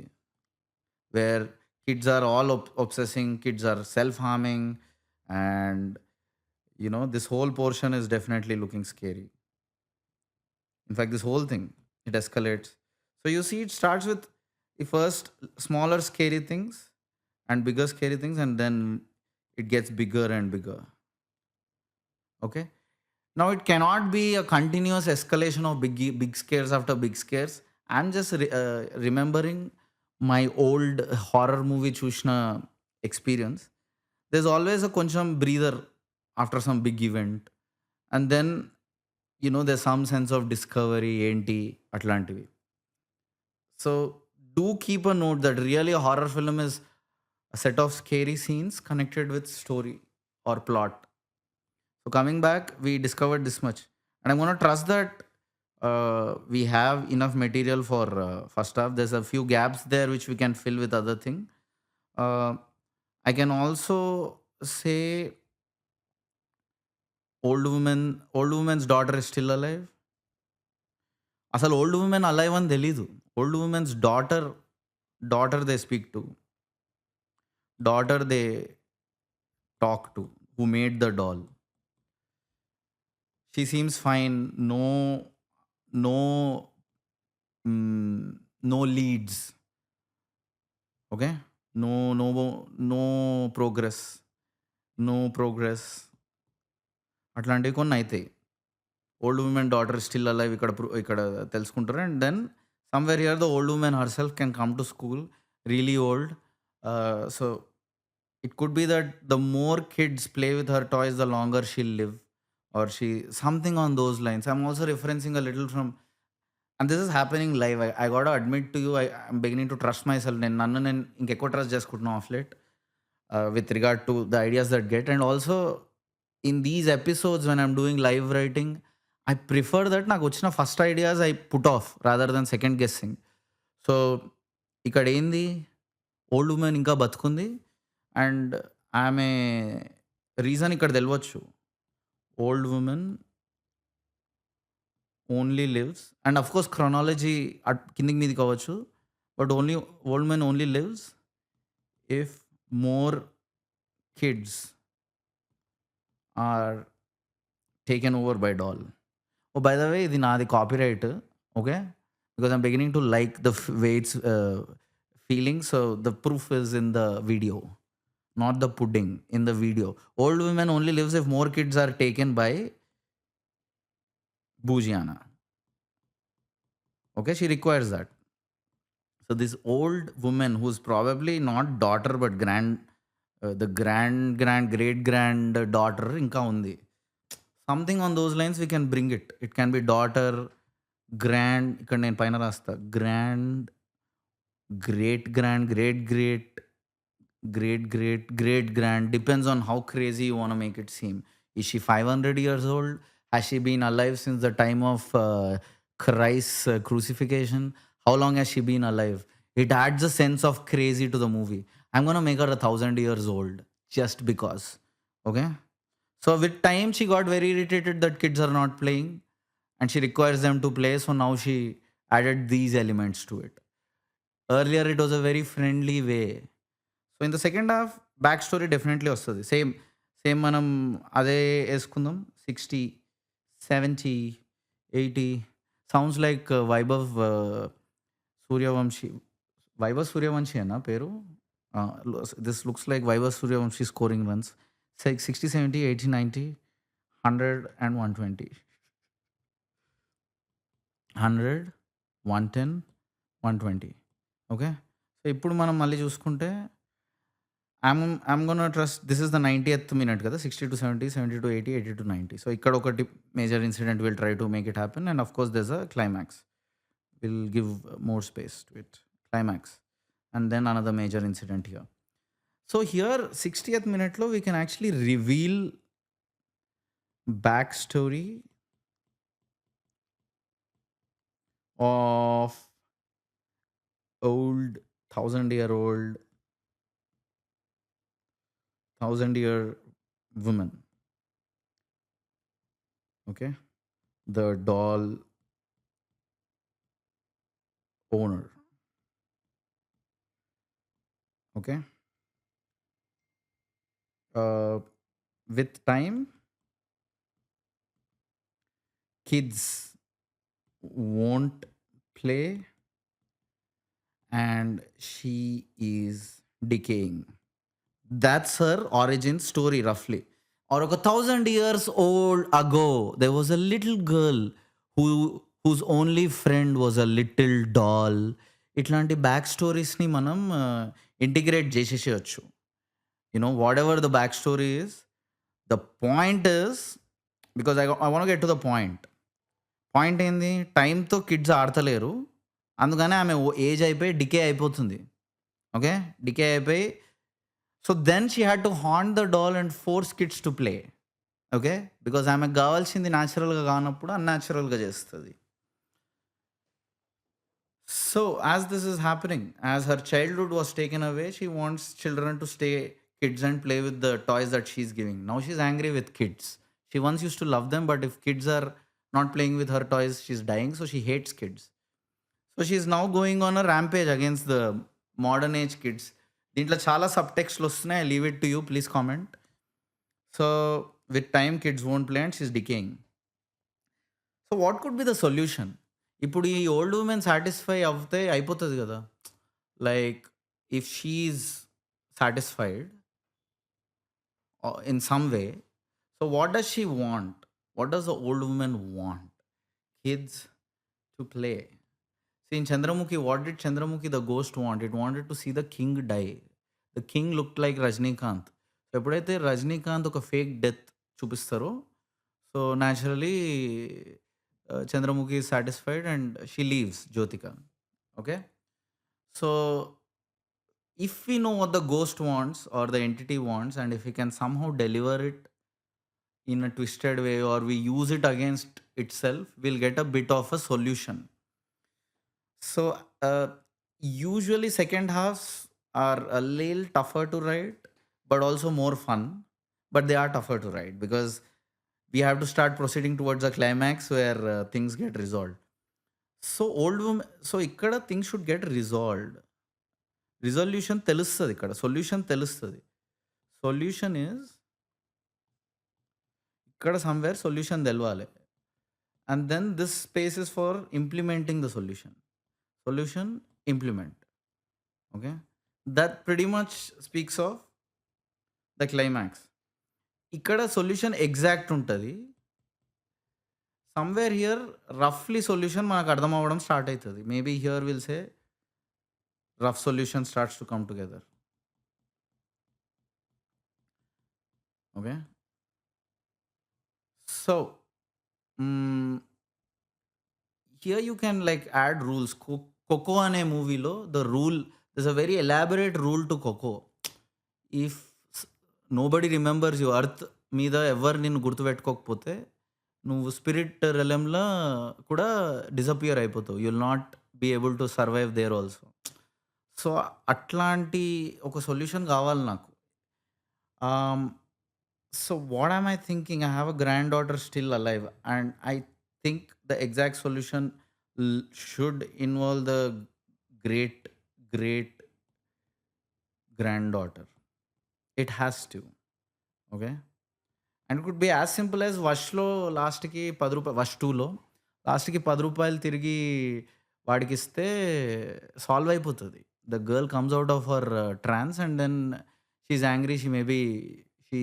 Where kids are all obsessing, kids are self-harming, and this whole portion is definitely looking scary. In fact, this whole thing, it escalates. So you see, it starts with the first smaller scary things and bigger scary things, and then it gets bigger and bigger. Okay. Now it cannot be a continuous escalation of big scares after big scares. I'm just remembering my old horror movie Chushna experience. There's always a koncham breather after some big event, and then there's some sense of discovery, enti atlantivi. So do keep a note that really a horror film is a set of scary scenes connected with story or plot. So coming back, we discovered this much, and I'm gonna trust that we have enough material for first half. There's a few gaps there which we can fill with other thing. Uh, I can also say old woman's daughter is still alive. అసలు old woman alive అని తెలీదు. Old woman's daughter they speak to, daughter they talk to, who made the doll. She seems fine. No no no leads. Okay. No no no progress. No progress అట్లాంటివి కొన్ని అవుతాయి. Old woman daughter still alive ఇక్కడ తెలుసుకుంటారు. And then somewhere here the old woman herself can come to school really old. So it could be that the more kids play with her toys, the longer she'll live, or something on those lines. I'm also referencing a little from, and this is happening live. I gotta admit to you, I'm beginning to trust myself. నేను ఇంకెక్కువ trust చేసుకుంటున్నాను of late with regard to the ideas that get. And also in these episodes when I'm doing live writing, I prefer that నాకు వచ్చిన first ideas I put off rather than second guessing. So ఇక్కడ ఏంది, old women ఇంకా బతుకుంది, and ఆమె reason ఇక్కడ తెలియవచ్చు. Old woman only lives, and of course chronology కిందికి మీది కావచ్చు, but old woman only lives if more kids are taken over by doll. Oh by the way, ఇది నాది copyright. Okay, because I'm beginning to like the way it's feeling. So the proof is in the video, not the pudding in the video. Old women only lives if more kids are taken by Bougiana. Okay, she requires that. So this old woman, who's probably not daughter but the great granddaughter inka undi. Something on those lines we can bring it. It can be daughter, grand, ఇక్కడ నేను పైన రాస్తా, grand, great grand, depends on how crazy you want to make it seem. Is she 500 years old? Has she been alive since the time of Christ's crucifixion? How long has she been alive? It adds a sense of crazy to the movie. I'm gonna make her 1,000 years old just because. Okay, so with time she got very irritated that kids are not playing, and she requires them to play, so now she added these elements to it. Earlier it was a very friendly way. So in the second half back story definitely వస్తుంది. Same మనం అదే వేసుకుందాం. 60, 70, 80 sounds like Vaibhav Suryavanshi అన్న పేరు. This looks like Vaibhav Suryavanshi scoring runs. 60, 70, 80, 90, 100 and 120, 100, 110, 120. Okay, so ఇప్పుడు మనం మళ్ళీ చూసుకుంటే I'm gonna trust this is the 90th minute kada, 60 to 70, 70 to 80, 80 to 90. So ikkada okati major incident will try to make it happen, and of course there's a climax. We'll give more space to it. Climax, and then another major incident here. So here 60th minute lo we can actually reveal backstory of old 1,000-year-old 1,000-year woman. Okay, the doll owner. Okay, uh, with time, kids won't play, and she is decaying. That's her origin story, roughly. Or 1,000 years old ago, there was a little girl whose only friend was a little doll. ఇట్లాంటి back స్టోరీస్ని మనం integrate చేసేసేయచ్చు. Whatever the back story is, the point is, because I want get to the point. Point ఏంది? టైంతో kids ఆడతలేరు, అందుకనే ఆమె age అయిపోయి decay అయిపోతుంది. ఓకే, డికే అయిపోయి, so then she had to haunt the doll and force kids to play. Okay, because ఆమెకు కావాల్సింది న్యాచురల్గా కానప్పుడు అన్యాచురల్గా చేస్తుంది. So as this is happening, as her childhood was taken away, she wants children to stay kids and play with the toys that she's giving. Now she's angry with kids. She once used to love them, but if kids are not playing with her toys, she's dying, so she hates kids. So she's now going on a rampage against the modern age kids. దీంట్లో చాలా సబ్ టెక్స్ట్లు వస్తున్నాయి. I leave it to you, please comment. So with time kids won't play and she's decaying. So what could be the solution? ఇప్పుడు ఈ old woman satisfy అవుతే అయిపోతుంది కదా. Like if she's satisfied in some way, so what does she want? What does the old woman want? Kids to play. See, in Chandramukhi, what did Chandramukhi the ghost want? It wanted to see the king die. The king looked like Rajnikant. So ఎప్పుడైతే రజనీకాంత్ ఒక fake death చూపిస్తారో, so naturally Chandramukhi is satisfied and she leaves Jyotika. Okay, so if we know what the ghost wants or the entity wants, and if we can somehow deliver it in a twisted way, or we use it against itself, we'll get a bit of a solution. So usually second halves are a little tougher to write, but also more fun. But they are tougher to write because we have to start proceeding towards a climax where things get resolved. So old woman, so ikkada things should get resolved. Resolution తెలుస్తుంది, ఇక్కడ solution తెలుస్తుంది. Solution is ఇక్కడ somewhere solution తెలవాలి. And then this space is for implementing the solution. Solution, implement. Okay, that pretty much speaks of the climax. ఇక్కడ solution exact ఉంటుంది. Somewhere here రఫ్లీ solution మనకు అర్థం అవ్వడం స్టార్ట్ అవుతుంది. Maybe here will say rough solution starts to come together. Okay, so here you can like add rules. Coco ane movie lo, the rule, there's a very elaborate rule to Coco. If nobody remembers you, earth మీద ఎవరు నిన్ను గుర్తుపెట్టుకోకపోతే నువ్వు spirit రెలంలో కూడా disappear అయిపోతావు. You will not be able to survive there also. So అట్లాంటి ఒక solution కావాలి నాకు. So what am I thinking? I have a grand daughter still alive, and I think the exact solution should involve the great great grand daughter. It has to. Okay, and it could be as simple as వష్లో లాస్ట్కి 10 రూపాయలు, was 2లో లాస్ట్కి 10 రూపాయలు తిరిగి వాడికి ఇస్తే solve అయిపోతుంది. The girl comes out of her trance and then she's angry. She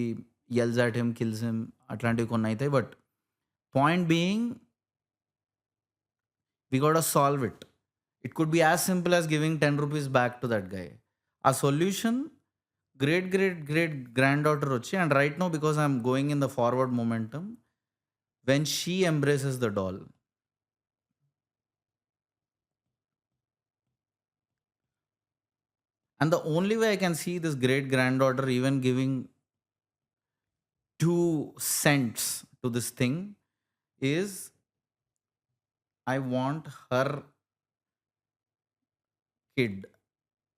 yells at him, kills him. Atlantic konna aithayi, but point being, we gotta solve it. It could be as simple as giving 10 rupees back to that guy. A solution, great great great granddaughter వచ్చి, and right now because I'm going in the forward momentum, when she embraces the doll, and the only way I can see this great granddaughter even giving 2 cents to this thing is, I want her kid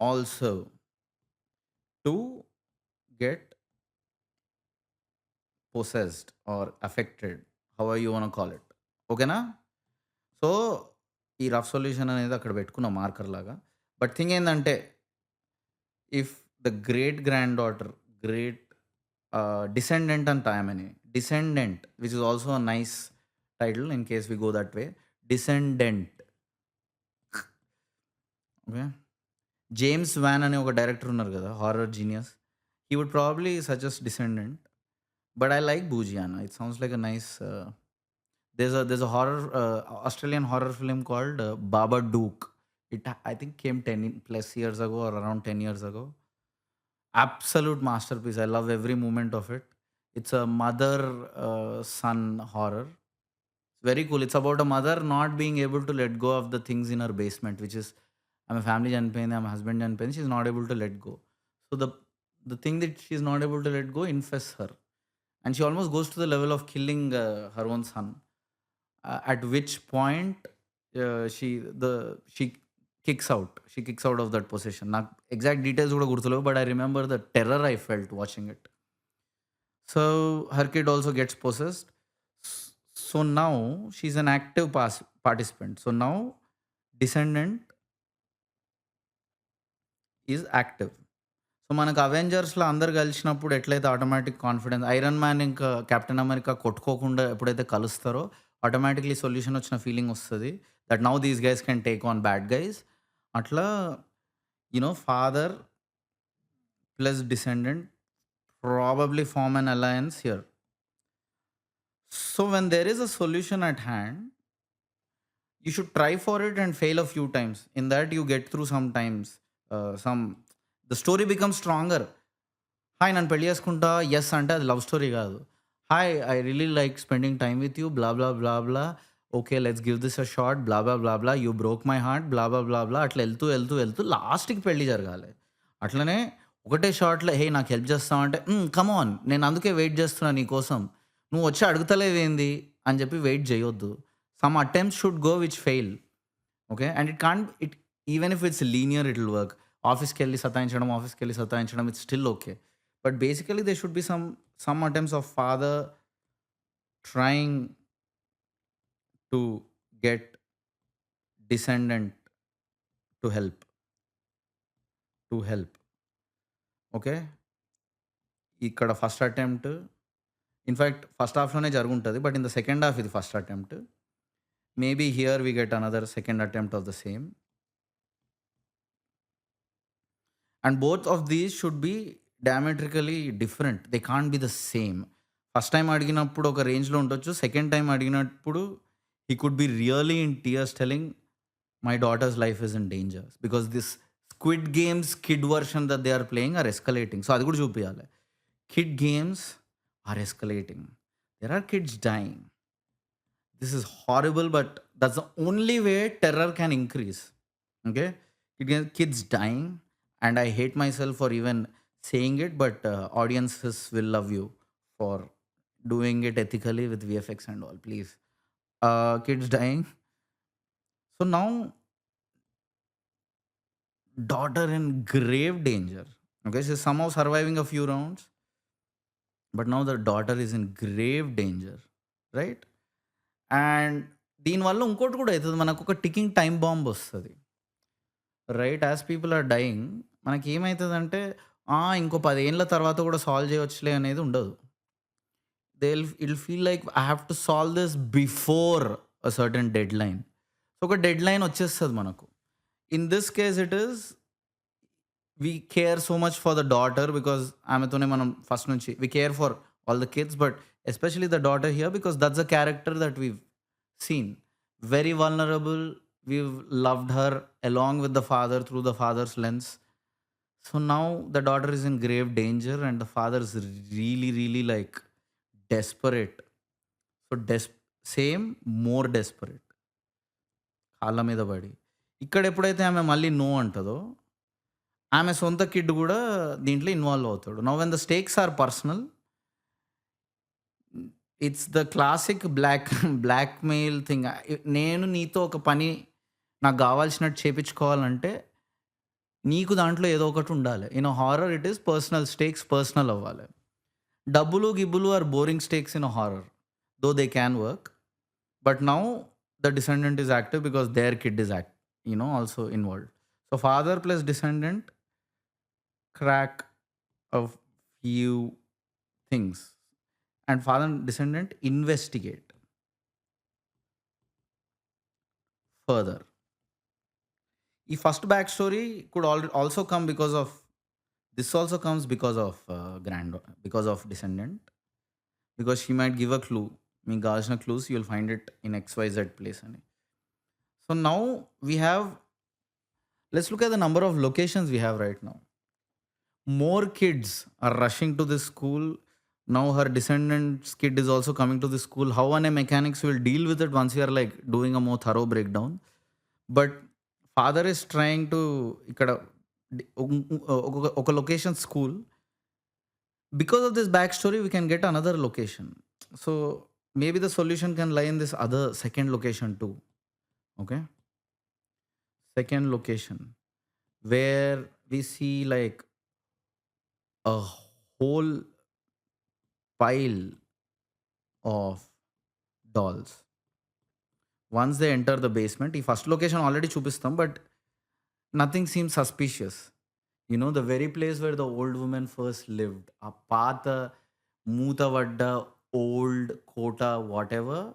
also to get possessed or affected, however you want to call it. ఓకేనా? So, ఈ rough solution అనేది అక్కడ పెట్టుకున్న marker లాగా. But thing ఏందంటే, if the great grand daughter, great descendant అంట ఆమెని. Descendant which is also a nice title in case we go that way. Descendant. Okay. James Wan అనే ఒక డైరెక్టర్ ఉన్నారు కదా, horror genius. He would probably suggest descendant. But I like బూజియానా. It sounds like a nice there's a horror Australian horror film called Babadook. It I think came 10 plus years ago or around 10 years ago. Absolute masterpiece. I love every moment of it. It's a mother son horror. Very cool. It's about a mother not being able to let go of the things in her basement, which is I'm a family janipayindi, I'm a husband janipayindi. She's not able to let go. So the thing that she's not able to let go infests her, and she almost goes to the level of killing her own son. At which point she kicks out. She kicks out of that possession. నాకు exact details కూడా గుర్తులేవు, but I remember the terror I felt watching it. So her kid also gets possessed. So now she's an active participant. So now descendant is active. సో మనకు అవెంజర్స్లో అందరు కలిసినప్పుడు ఎట్లయితే automatic confidence, Iron Man ఇంకా Captain America కొట్టుకోకుండా ఎప్పుడైతే కలుస్తారో ఆటోమేటిక్లీ సొల్యూషన్ వచ్చిన ఫీలింగ్ వస్తుంది, that now these guys can take on bad guys. అట్లా father plus descendant probably form an alliance here. So when there is a solution at hand, you should try for it and fail a few times. In that you get through sometimes the story becomes stronger. Hi నన్ను పెళ్లి చేసుకుంటా, yes అంటే అది love story కాదు. Hi I really like spending time with you, blah blah blah blah, okay let's give this a shot, blah blah blah blah, you broke my heart, blah blah blah blah. అట్లా వెళ్తూ వెళ్తూ వెళ్తూ లాస్ట్కి పెళ్లి జరగాలి. అట్లనే ఒకటే షార్ట్లో హే నాకు హెల్ప్ చేస్తామంటే కమ్ ఆన్, నేను అందుకే వెయిట్ చేస్తున్నా నీ కోసం, నువ్వు వచ్చి అడుగుతలేవేంది అని చెప్పి వెయిట్ చేయొద్దు. Some attempts should go which fail. Okay, and it even if it's linear, it will work. Office kelli satainchadam, it's still okay. But basically there should be some attempts of father trying to get descendant to help. Okay, ikkada first attempt, in fact first half lone jaruguntadi, but in the second half idi first attempt. Maybe here we get another second attempt of the same. And both of these should be diametrically different. They can't be the same. First time అడిగినప్పుడు ఒక రేంజ్లో ఉండొచ్చు, second time అడిగినప్పుడు he could be really in tears telling my daughter's life is in danger because this Squid Games kid version that they are playing are escalating. So అది కూడా చూపించాలి. Kid games are escalating. There are kids dying. This is horrible, but that's the only way terror can increase. Okay, kids dying, and I hate myself for even saying it, but audiences will love you for doing it ethically with VFX and all. Please, kids dying. So now, daughter in grave danger. Okay, she's somehow surviving a few rounds, but now the daughter is in grave danger, right? And దీనివల్ల ఇంకోటి కూడా అవుతుంది, మనకు ఒక ticking time bomb వస్తుంది, right? As people are dying మనకి ఏమవుతుందంటే ఇంకో 10 ఏళ్ళ తర్వాత కూడా సాల్వ్ చేయవచ్చులే అనేది ఉండదు. It feel like I have to solve this before a certain deadline. So ఒక డెడ్ లైన్ వచ్చేస్తుంది మనకు. In this case it is we care so much for the daughter because ఆమెతోనే మనం ఫస్ట్ నుంచి we care for all the kids, but especially the daughter here because that's a character that we've seen. Very vulnerable. We've loved her along with the father through the father's lens. So now the daughter is in grave danger and the father is really, really like desperate. So same, more desperate. కాళ్ళ మీద పడి ఇక్కడ ఎప్పుడైతే ఆమె మళ్ళీ no అంటుందో ఆమె సొంత kid కూడా దీంట్లో ఇన్వాల్వ్ అవుతాడు. Now when the stakes are personal, it's the classic blackmail thing. నేను నీతో ఒక పని నాకు కావాల్సినట్టు చేపించుకోవాలంటే నీకు దాంట్లో ఏదో ఒకటి ఉండాలి. Horror it is personal స్టేక్స్, personal అవ్వాలి. Dabbulu Gibbulu are boring stakes in a horror, though they can work. But now the descendant is active because their kid is also involved. So father plus descendant crack a few things, and father and descendant investigate further. The first backstory could also come because of this. Also comes because of because of descendant, because she might give a clue. మీకు కావాల్సిన clues you'll find it in XYZ place అని. So now we have, let's look at the number of locations we have right now. More kids are rushing to this school. Now her descendant's kid is also coming to this school. How a mechanics will deal with it once we are like doing a more thorough breakdown. But father is trying to ఇక్కడ ఒక location school. Because of this backstory, we can get another location. So maybe the solution can lie in this other second location too. Okay. Second location where we see like a whole pile of dolls. Once they enter the basement, ఈ first location already చూపిస్తాం, but nothing seems suspicious. The very place where the old woman first lived, ఆ పాత మూతవడ్డ old కోట whatever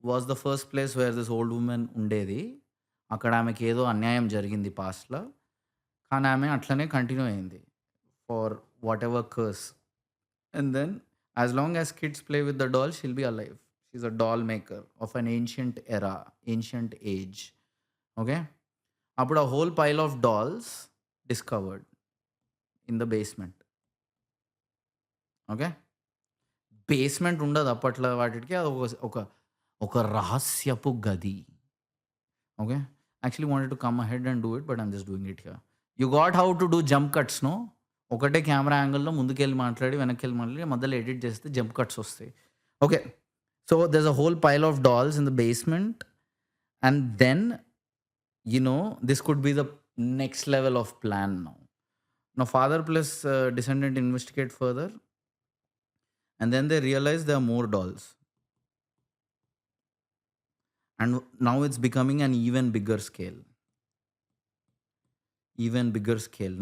was the first place where this old woman ఉండేది. అక్కడ ఆమెకి ఏదో అన్యాయం జరిగింది పాస్ట్లో, కానీ ఆమె అట్లనే కంటిన్యూ అయింది for whatever curse. And then as long as kids play with the doll she'll be alive. She's a doll maker of an ancient era, ancient age. Okay, అప్పుడు ఆ whole pile of dolls discovered in the basement. Okay, basement ఉండదు అప్పట్లో వాటికి, అది ఒక ఒక రహస్యపు గది. Okay, actually wanted to come ahead and do it, but I'm just doing it here. You got how to do jump cuts. No, ఒకటే camera యాంగిల్లో ముందుకెళ్ళి మాట్లాడి వెనక్కి వెళ్ళి మాట్లాడి మధ్యలో ఎడిట్ చేస్తే జంప్ కట్స్ వస్తాయి. Okay, so there's a whole pile of dolls in the basement, and then this could be the next level of plan. Now father plus descendant investigate further, and then they realize there are more dolls, and now it's becoming an even bigger scale.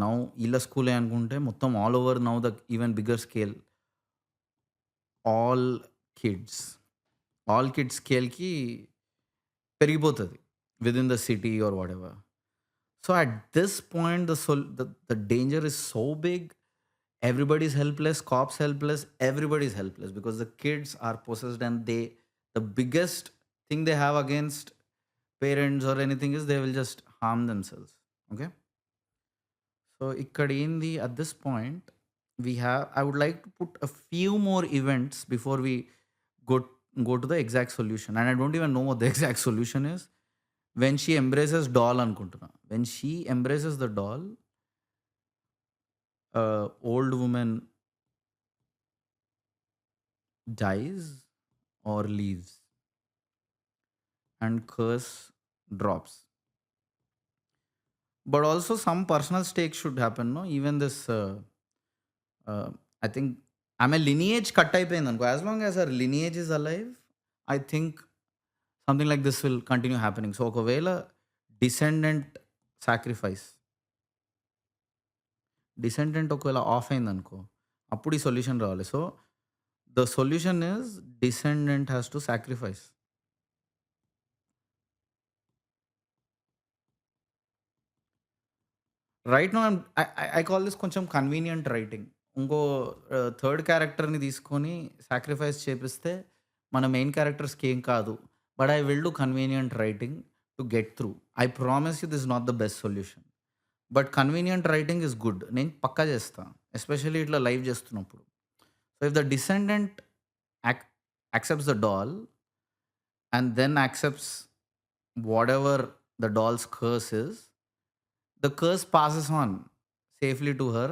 Now illa school e anukunte mottam all over, now the even bigger scale, all kids scale ki perigipotadi within the city or whatever. So at this point, the danger is so big. Everybody's helpless. Cops helpless. Everybody's helpless because the kids are possessed, and the biggest thing they have against parents or anything is they will just harm themselves. Okay. So ikkadindi at this point I would like to put a few more events before we go to the exact solution, and I don't even know what the exact solution is. When she embraces doll అనుకుంటున్నా, when she embraces the doll, old woman dies or leaves and curse drops. But also some personal stakes should happen, no? Even this I think ఆమె lineage cut అయిపోయింది అనుకో, as long as her lineage is alive, I think something like this will continue happening. So ఒకవేళ descendant sacrifice, descendant ఒకవేళ off అయింది అనుకో, అప్పుడు ఈ solution రావాలి. So the solution is descendant has to sacrifice. Right no I call this కొంచెం convenient writing. ఇంకో third క్యారెక్టర్ని తీసుకొని సాక్రిఫైస్ చేపిస్తే మన మెయిన్ క్యారెక్టర్స్కి ఏం కాదు, but I will do convenient writing to get through. I promise you this not the best solution, but convenient writing is good. నేను పక్కా చేస్తాను, ఎస్పెషల్లీ ఇట్లా లైవ్ చేస్తున్నప్పుడు. So if the descendant accepts the doll and then accepts whatever the doll's curse is, the curse passes on safely to her,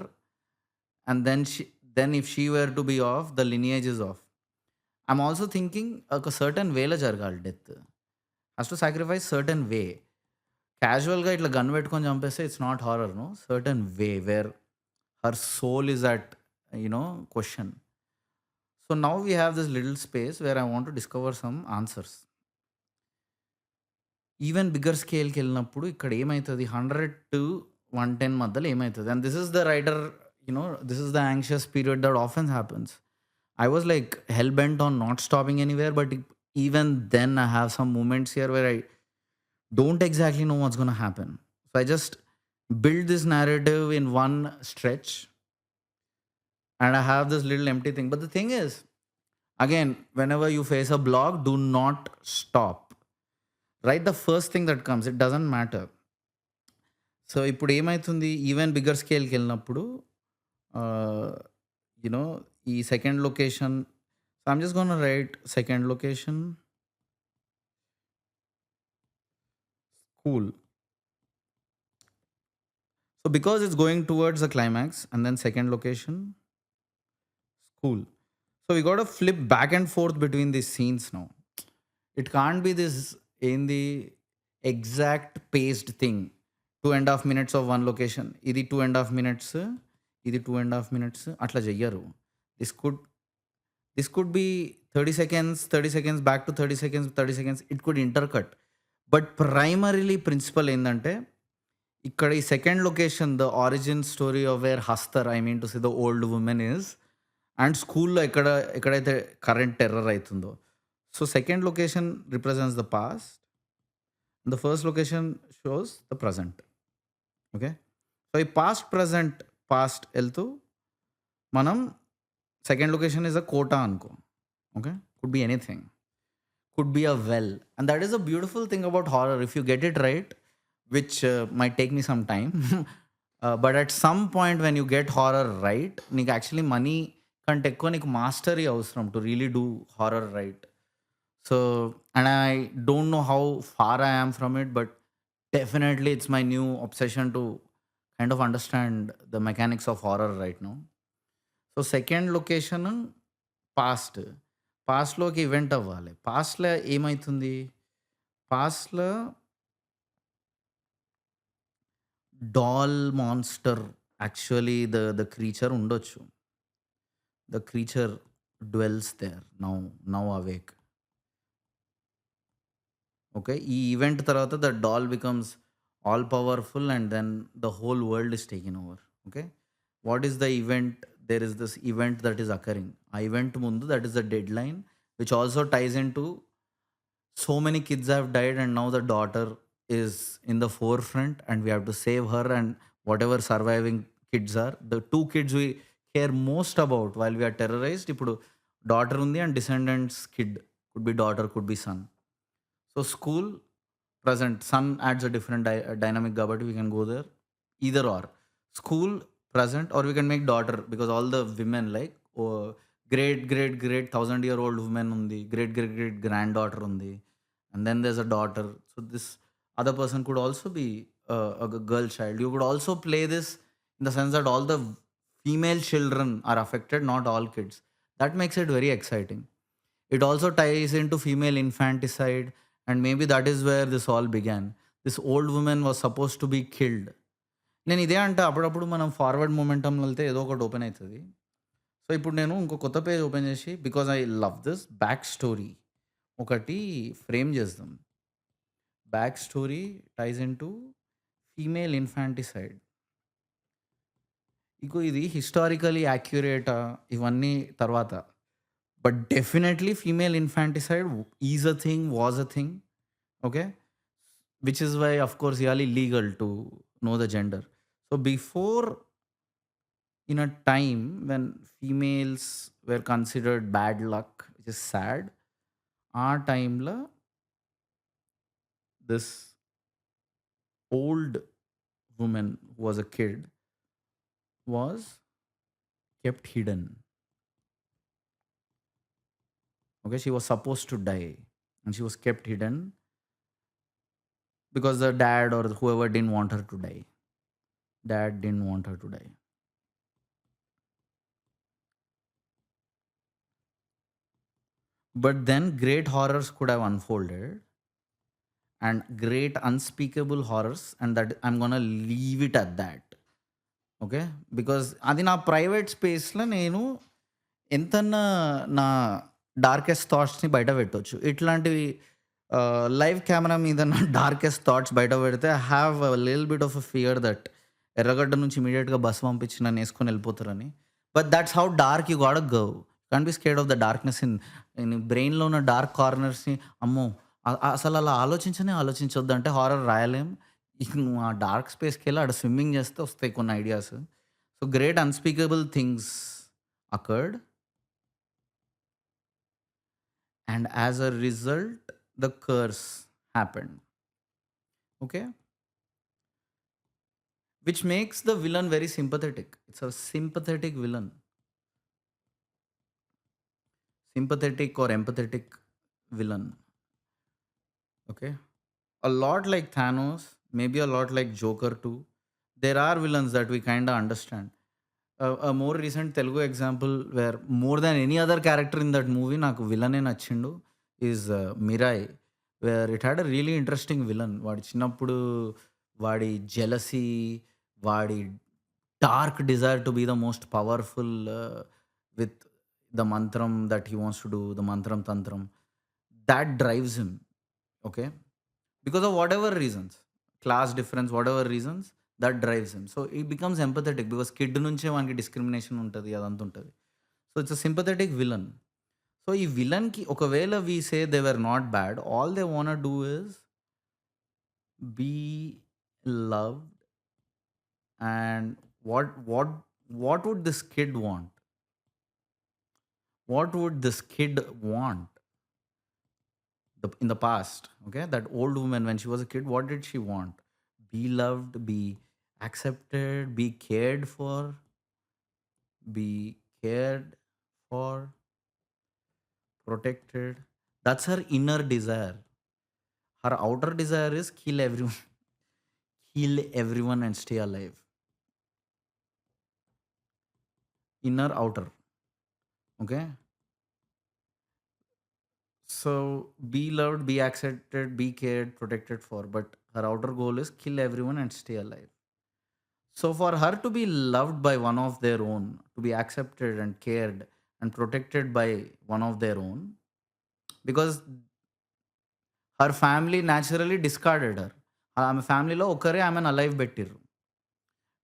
and then if she were to be off, the lineage is off. I'm also thinking a certain way la jaragali death, has to sacrifice certain way. Casual ga itla gun pettukoni champeste it's not horror, no? Certain way where her soul is at question. So now we have this little space where I want to discover some answers. Even bigger స్కేల్‌కి వెళ్ళినప్పుడు ఇక్కడ ఏమైతది 100-110 మధ్యలో ఏమైతది? And this is the writer, this is the anxious period that often happens. I was like hell bent on not stopping anywhere, but even then I have some moments here where I don't exactly know what's going to happen. So I just build this narrative in one stretch, and I have this little empty thing. But the thing is, again, whenever you face a block, do not stop. Write the first thing that comes. It doesn't matter. So ఇప్పుడు ఏమైతుంది, even bigger స్కేల్‌కి వెళ్ళినప్పుడు you know ఈ second location, so I'm just gonna write second location school. So because it's going towards the climax and then second location school. So we got to flip back and forth between these scenes now. It can't be this ఏంది exact paced thing. 2.5 minutes of one location, ఇది 2.5 minutes, ఇది 2.5 minutes, అట్లా చెయ్యరు. This could B 30 seconds, 30 seconds, back to 30 seconds, 30 seconds. It could intercut. But primarily principle ఏంటంటే, ఇక్కడ ఈ second location the origin story of where Hastur, I mean to say the old woman is, and స్కూల్లో ఎక్కడైతే current terror అవుతుందో. So second location represents the past, the first location shows the present. Okay, so ఈ past వెళ్తూ మనం second location is a కోటా అనుకో. Okay, could be anything, could be a well. And that is a beautiful thing about horror. If you get it right, which might take me some time, but at some point when you get horror right, నీకు actually money కంటే ఎక్కువ నీకు mastery అవసరం to really do horror right. So, and I don't know how far I am from it, but definitely it's my new obsession to kind of understand the mechanics of horror right now. So, second location, past. పాస్ట్లోకి event అవ్వాలి. పాస్ట్లో ఏమవుతుంది, పాస్ట్లో doll monster, actually the creature ఉండొచ్చు. The creature dwells there now awake. Okay, ఈ event తర్వాత the doll becomes all powerful and then the whole world is taken over. Okay, what is the event? There is this event that is occurring. ఆ event ముందు that is the deadline, which also ties in to so many kids have died and now the daughter is in the forefront and we have to save her and whatever surviving kids are the two kids we care most about while we're terrorized. ఇప్పుడు daughter ఉంది and descendants kid, could be daughter, could be son. So school, present, son adds a different dynamic కాబట్టి we can go there. Either or. School, present, or we can make daughter, because all the women like great 1000-year-old woman ఉంది, great granddaughter ఉంది, and then there's a daughter. So this other person could also be a girl child. You could also play this in the sense that all the female children are affected, not all kids. That makes it very exciting. It also ties into female infanticide. And maybe that is where this all began. This old woman was supposed to be killed. నేను ఇదే అంటే అప్పుడప్పుడు మనం forward మొమెంటంలో వెళ్తే ఏదో ఒకటి open అవుతుంది. So ఇప్పుడు నేను ఇంకో కొత్త పేజ్ ఓపెన్ చేసి, because I love this, back story ఒకటి ఫ్రేమ్ చేద్దాం. Back story టైజ్ in to female infanticide. ఇక ఇది హిస్టారికలీ యాక్యురేటా ఇవన్నీ తర్వాత, but definitely female infanticide is a thing, was a thing. Okay, which is why of course really legal to know the gender. So before, in a time when females were considered bad luck, which is sad, our time la this old woman who was a kid was kept hidden. Okay, she was supposed to die and she was kept hidden because the dad or whoever didn't want her to die. Dad didn't want her to die. But then great horrors could have unfolded, and great unspeakable horrors, and that I'm gonna leave it at that. Okay, because అది నా private స్పేస్లో నేను ఎంతన్నా నా darkest థాట్స్‌ని బయట పెట్టొచ్చు. ఇట్లాంటివి live camera మీద నా డార్కెస్ట్ థాట్స్ బయట పెడితే I have a little bit of a fear that Erragadda నుంచి ఇమ్మీడియేట్‌గా బస్ పంపించి నన్నేసుకొని ఎళ్ళిపోతారని. But thoughts how dark you gotta go. Can't be scared of the darkness in బ్రెయిన్‌లో ఉన్న డార్క్ కార్నర్స్‌ని అమ్మో! అసలలా ఆలోచించనే ఆలోచించొద్దు అంటే హారర్ రాయలేం. ఇక నువ్వు ఆ డార్క్ స్పేస్‌కెళ్ళి ఆడ స్విమ్మింగ్ చేస్తే వస్తాయి కొన్ని ideas. So, great unspeakable things occurred and as a result the curse happened. Okay, which makes the villain very sympathetic. It's a sympathetic villain, sympathetic or empathetic villain. Okay, a lot like Thanos, maybe a lot like Joker too. There are villains that we kind of understand. A more recent Telugu example where more than any other character in that movie నాకు విలనే నచ్చిండు is Mirai, where it had a really interesting villain. వాడి చిన్నప్పుడు వాడి jealousy, వాడి dark desire to be the most powerful with the మంత్రం that he wants to do, the మంత్రం తంత్రం, that drives him. Okay, because of whatever reasons, class difference, whatever reasons, that drives him. So he becomes empathetic because kid నుంచే వానికి discrimination ఉంటుంది, అదంతా ఉంటుంది. So it's a sympathetic villain. So ఈ విలన్కి ఒకవేళ we say they were not bad, all they want do is be loved. And what would this kid want? What would this kid want in the past? Okay, that old woman when she was a kid, what did she want? Be loved, be accepted, be cared for, be cared for, protected. That's her inner desire. Her outer desire is kill everyone, kill everyone and stay alive. Inner, outer. Okay. So be loved, be accepted, be cared, protected for. But her outer goal is kill everyone and stay alive. So for her to be loved by one of their own, to be accepted and cared and protected by one of their own, because her family naturally discarded her. ఆమె ఫ్యామిలీలో ఒకరే ఆమెను alive పెట్టిర్రు.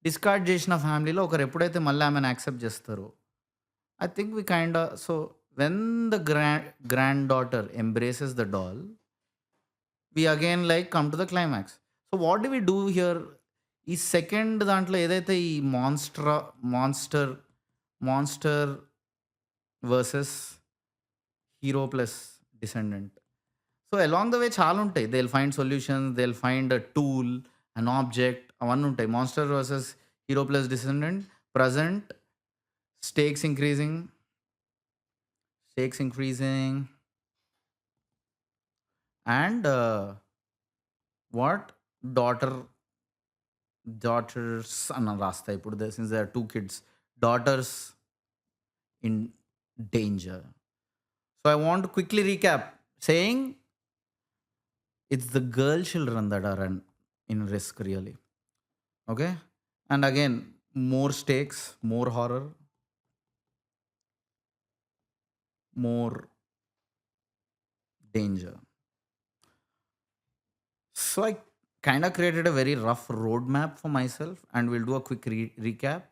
Discard చేసిన ఫ్యామిలీలో ఒకరు ఎప్పుడైతే మళ్ళీ ఆమెను యాక్సెప్ట్ చేస్తారో, I think we kind so when the grand daughter embraces the doll, we again like come to the climax. So what do we do here? ఈ సెకండ్ దాంట్లో ఏదైతే ఈ monster monster versus hero plus descendant. So along the way చాలా ఉంటాయి. They will find solutions, they will find a tool, an object, అవన్నీ ఉంటాయి. Monster versus hero plus descendant, present, stakes increasing, stakes increasing, and what daughter daughters అని రాస్తా ఇప్పుడు, since they are 2 kids, daughters in danger. So I want to quickly recap saying it's the girl children that are in risk really. Okay, and again, more stakes, more horror, more danger. So I kind of created a very rough roadmap for myself, and we'll do a quick recap.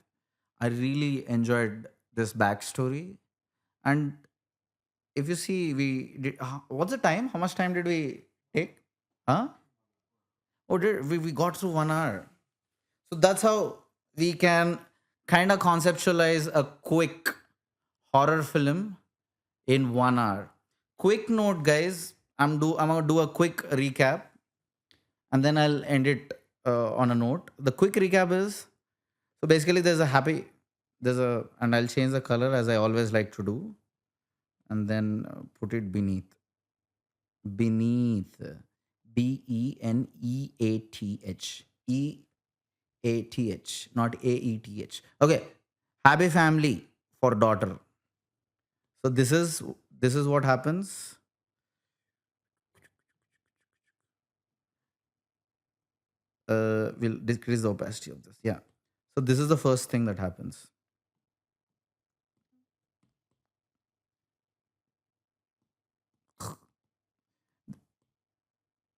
I really enjoyed this backstory, and if you see, we did. What's the time? How much time did we take? Huh? Oh, we got through 1 hour. So that's how we can kind of conceptualize a quick horror film in 1 hour. Quick note, guys. I'm gonna do a quick recap, and then I'll end it on a note. The quick recap is, so basically and I'll change the color as I always like to do, and then put it beneath, Beneath, Eath, not Aeth. Okay, happy family for daughter. So this is what happens. We'll decrease the opacity of this. Yeah. So this is the first thing that happens.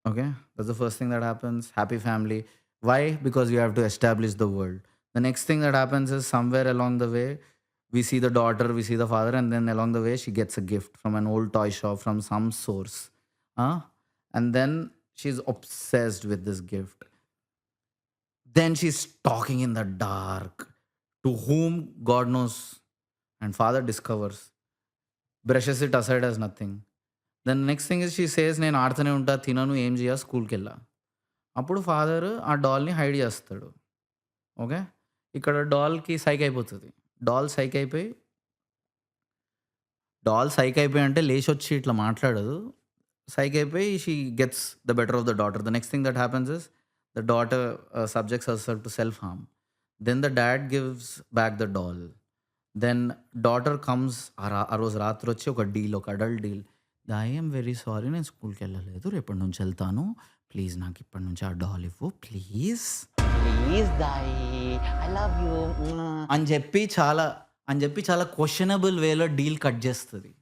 Okay, that's the first thing that happens. Happy family. Why? Because you have to establish the world. The next thing that happens is somewhere along the way, we see the daughter, we see the father, and then along the way, she gets a gift from an old toy shop from some source. Huh? And then she's obsessed with this gift. Then she's talking in the dark to whom God knows. And father discovers, brushes it aside as nothing. Then next thing is she says నేను ఆడుతూనే ఉంటా తినను ఏం చేయ స్కూల్కి వెళ్ళా అప్పుడు father ఆ డాల్ని హైడ్ చేస్తాడు. ఓకే, ఇక్కడ డాల్కి సైక్ అయిపోతుంది. డాల్ సైక్ అయిపోయి అంటే లేచి వచ్చి ఇట్లా మాట్లాడదు. సైక్ అయిపోయి she gets the better of the daughter. The next thing that happens is the daughter subjects herself to self harm. Then the dad gives back the doll. Then daughter comes ఆ రోజు రాత్రి వచ్చి ఒక deal, ఒక adult deal. I'm very sorry, నేను స్కూల్కి వెళ్ళలేదు, రేపటి నుంచి వెళ్తాను, ప్లీజ్ నాకు ఇప్పటి నుంచి ఆ డాల్ ఇవ్వు ప్లీజ్ ప్లీజ్ దాయి, ఐ లవ్ యూ అని చెప్పి చాలా క్వశ్చనబుల్ వేలో డీల్ కట్ చేస్తుంది.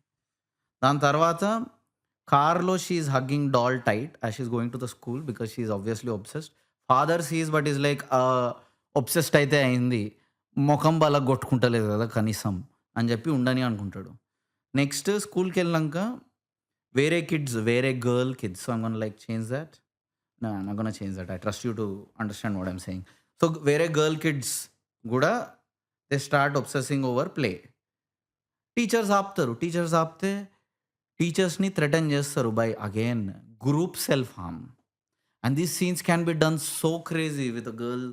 దాని తర్వాత కార్లో she hugging doll tight as she going to the school because she obviously obsessed. Father sees but is like obsessed అయితే అయింది, ముఖం బల కొట్టుకుంటలేదు కదా కనీసం అని చెప్పి ఉండని అనుకుంటాడు. నెక్స్ట్ స్కూల్కి వెళ్ళాక వేరే కిడ్స్, వేరే girl kids, so I'm gonna like change that. No, I'm not gonna change that. I trust you to understand what I'm saying. So, వేరే గర్ల్ కిడ్స్ కూడా they start obsessing over play. Teachers ఆపితే టీచర్స్ని threaten చేస్తారు by again group self harm. And these scenes can be done so crazy with a girl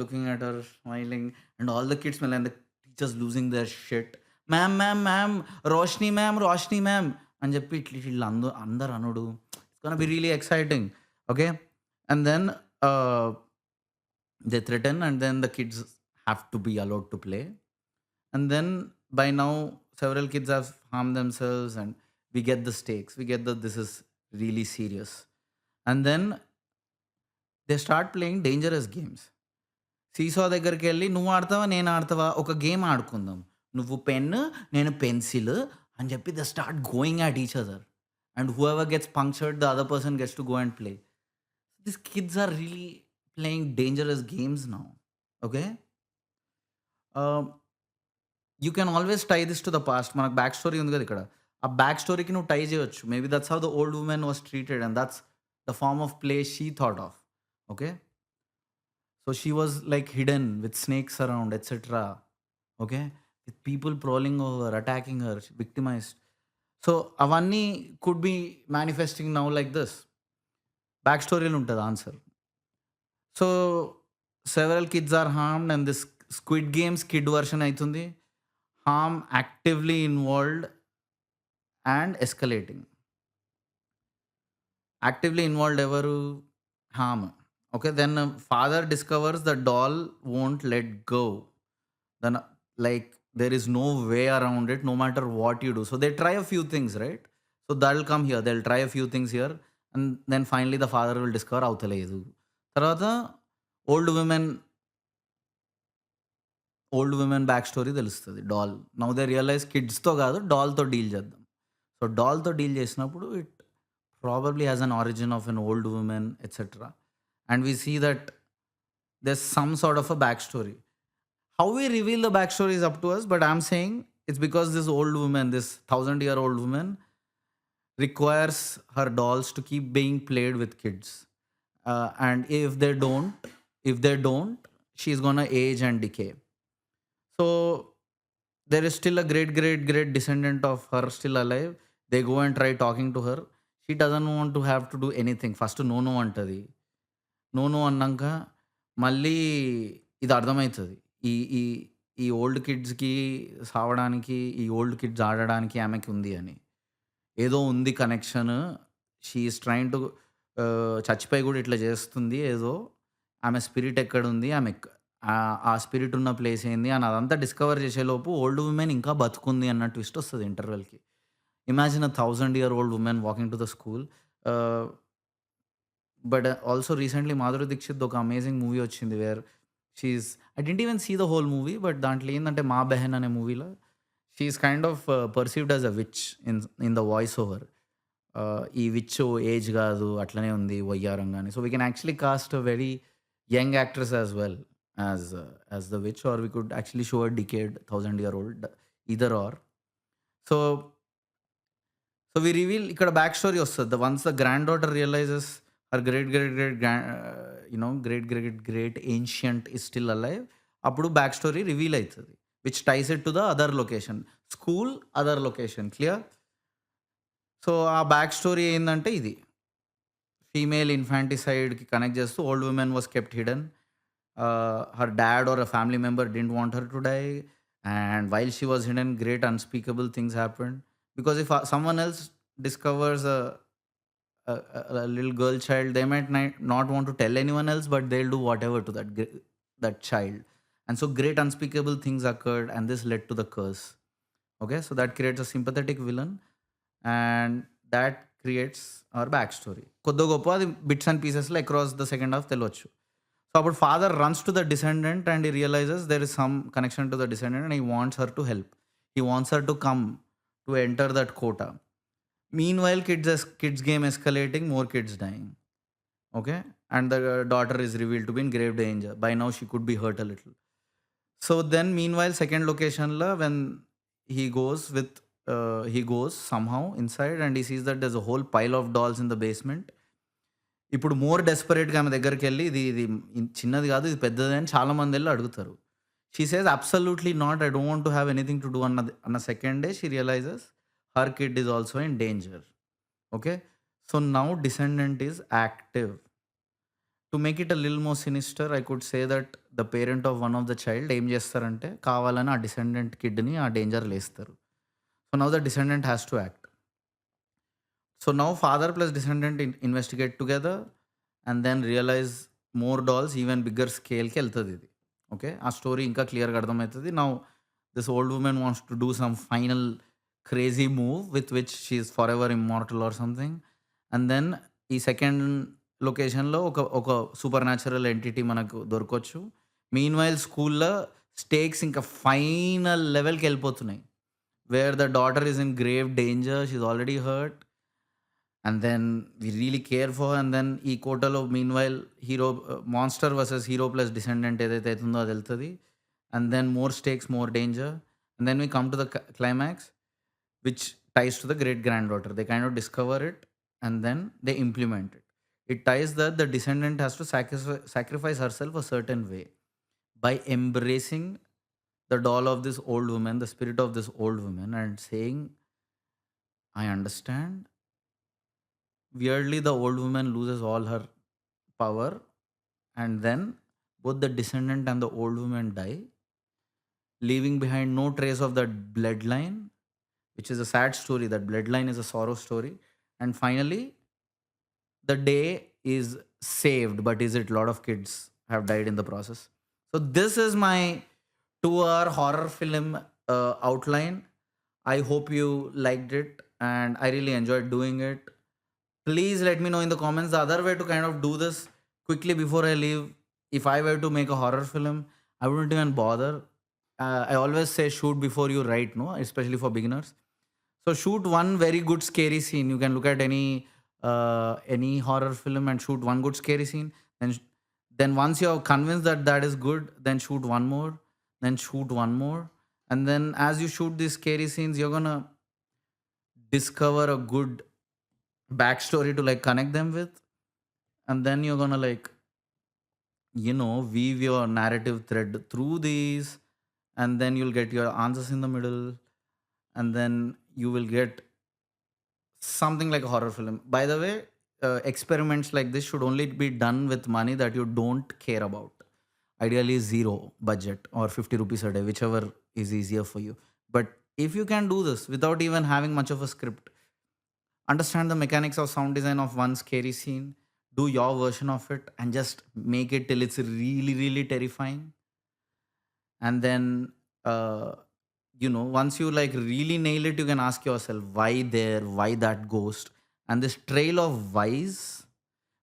looking at her smiling and all the kids melt and the teachers losing their shit. Ma'am Roshni ma'am అని చెప్పి ఇట్లా అందరు అనుడు. It's gonna be really exciting. Okay, and then they threaten and then the kids have to be allowed to play. And then by now several kids have harmed themselves and we get the stakes, we get that this is really serious. And then they start playing dangerous games. సీసా దగ్గరికి వెళ్ళి నువ్వు ఆడతావా నేను ఆడతావా, ఒక game ఆడుకుందాం, నువ్వు pen నేను pencil అని చెప్పి they start going at each other and whoever gets punctured the other person gets to go and play. These kids are really playing dangerous games now. Okay, you can always tie this to the past. మనకు back story ఉంది కదా ఇక్కడ, ఆ back స్టోరీకి నువ్వు tie చేయొచ్చు. Maybe that's how the old woman was treated and that's the form of play she thought of. Okay, so she was like hidden with snakes around etcetera. Okay, with people prowling over, attacking her, victimized. So అవన్నీ could be manifesting now like this. Back స్టోరీలో ఉంటుంది answer. So several kids are harmed and this squid games kid version అవుతుంది. Harm actively involved and escalating. Actively involved ఎవరు? Harm. Okay, then father discovers the doll won't let go. Then like there is no way around it no matter what you do. So they try a few things, right? So that'll come here, they'll try a few things here and then finally the father will discover avutaledu. Tarvata old women back story telustadi. Doll, now they realize kids to kaadu doll to deal cheddam. So doll to deal chesinappudu it probably has an origin of an old woman etc. And we see that there's some sort of a backstory. How we reveal the backstory is up to us, but I'm saying it's because this old woman, this 1,000-year-old woman, requires her dolls to keep being played with kids. And if they don't, she's gonna age and decay. So there is still a great descendant of her still alive. They go and try talking to her. She doesn't want to have to do anything. First no antadi. No అన్నాక మళ్ళీ ఇది అర్థమవుతుంది. ఈ ఈ ఈ old కిడ్స్కి సావడానికి, ఈ old kids ఆడడానికి ఆమెకి ఉంది అని, ఏదో ఉంది connection. She is train to చచ్చిపోయి కూడా ఇట్లా చేస్తుంది ఏదో, ఆమె స్పిరిట్ ఎక్కడుంది, ఆమె ఆ స్పిరిట్ ఉన్న ప్లేస్ ఏంది అని అదంతా డిస్కవర్ చేసేలోపు ఓల్డ్ ఉమెన్ ఇంకా బతుకుంది అన్న ట్విస్ట్ వస్తుంది ఇంటర్వెల్కి. Imagine a 1,000-year-old woman walking to the school. But also recently Madhuri Dixit ఒక అమేజింగ్ మూవీ వచ్చింది where I didn't even see the whole movie, but దాంట్లో ఏంటంటే మా బెహన్ అనే మూవీలో she is kind of perceived as a witch in the voice over. ఈ witch age కాదు అట్లనే ఉంది వయ్యారంగానే. So we can actually cast a very young actress as well as the witch, or we could actually show a decade 1000-year-old, either or. So so we reveal ఇక్కడ back story వస్తది. Once the grand daughter realizes her great ancient is still alive, అప్పుడు back story reveal అయితది. Which ties it to the other location. School, other location. Clear? So ఆ back story ఏందంటే ఇది. Female ఇన్ఫాంటిసైడ్‌కి connect చేస్తూ old women was kept hidden. Her dad or a family member didn't want her to die. And while she was hidden, great unspeakable things happened. Because if someone else discovers a little girl child, they might not want to tell anyone else, but they'll do whatever to that child. And so great unspeakable things occurred, and this led to the curse. Okay, so that creates a sympathetic villain, and that creates our backstory. కొద్ది గొప్ప అది bits and పీసెస్లో across the second half తెలియచ్చు. So అప్పుడు father runs to the descendant and he realizes there is some connection to the descendant and he wants her to help. He wants her to come to enter that కోటా. Meanwhile, kids game escalating, more kids dying. Okay, and the daughter is revealed to be in grave danger. By now, she could be hurt a little. So then, meanwhile, second location la, when he goes somehow inside and he sees that there's a whole pile of dolls in the basement. ఇప్పుడు more డెస్పరేట్గా ఆమె దగ్గరికి వెళ్ళి ఇది చిన్నది కాదు, ఇది పెద్దది అని చాలా మంది వెళ్ళి అడుగుతారు. She says absolutely not, I don't want to have anything to do అన్న second day she realizes her kid is also in danger. Okay, so now descendant is active. To make it a lil more sinister, I could say that the parent of one of the child ఏం చేస్తారంటే కావాలని ఆ descendant కిడ్ని ఆ డేంజర్లో వేస్తారు. So now the descendant has to act. So now father plus descendant investigate together and then realize more dolls, even bigger scale ki వెళ్తుంది ఇది. ఓకే, ఆ స్టోరీ ఇంకా క్లియర్గా అర్థమవుతుంది. Now this old woman wants to do some final crazy move with which she is forever immortal or something. And then ఈ second లొకేషన్లో ఒక super natural entity మనకు దొరకవచ్చు. మీన్ వైల్ స్కూల్లో స్టేక్స్ ఇంకా ఫైనల్ లెవెల్కి వెళ్ళిపోతున్నాయి, wear the daughter is in grave danger, she is already hurt. And then we really care for her. And then ఈ కోటలో meanwhile hero monster versus hero plus descendant ఏదైతే అవుతుందో అది వెళ్తుంది. And then more stakes, more danger. And then we come to the climax which ties to the great grand daughter. They kind of discover it and then they implement it. It ties that the descendant has to sacrifice herself a certain way by embracing the doll of this old woman, the spirit of this old woman, and saying, I understand. Weirdly, the old woman loses all her power, and then both the descendant and the old woman die, leaving behind no trace of that bloodline, which is a sad story. That bloodline is a sorrow story. And finally, the day is saved, but is it? A lot of kids have died in the process. So this is my 2-hour horror film outline. I hope you liked it, and I really enjoyed doing it. Please let me know in the comments the other way to kind of do this quickly before I leave. If I were to make a horror film, I wouldn't even bother. I always say shoot before you write, no, especially for beginners. So shoot one very good scary scene. You can look at any horror film and shoot one good scary scene. Then once you're convinced that that is good, then shoot one more, then shoot one more. And then as you shoot these scary scenes, you're gonna discover a good backstory to like connect them with. And then you're gonna like, weave your narrative thread through these, and then you'll get your answers in the middle, and then you will get something like a horror film. By the way, experiments like this should only be done with money that you don't care about. Ideally 0 budget or 50 rupees a day, whichever is easier for you. But if you can do this without even having much of a script, understand the mechanics of sound design of one scary scene, do your version of it, and just make it till it's really, really terrifying. And then, once you like really nail it, you can ask yourself, why there? Why that ghost? And this trail of whys,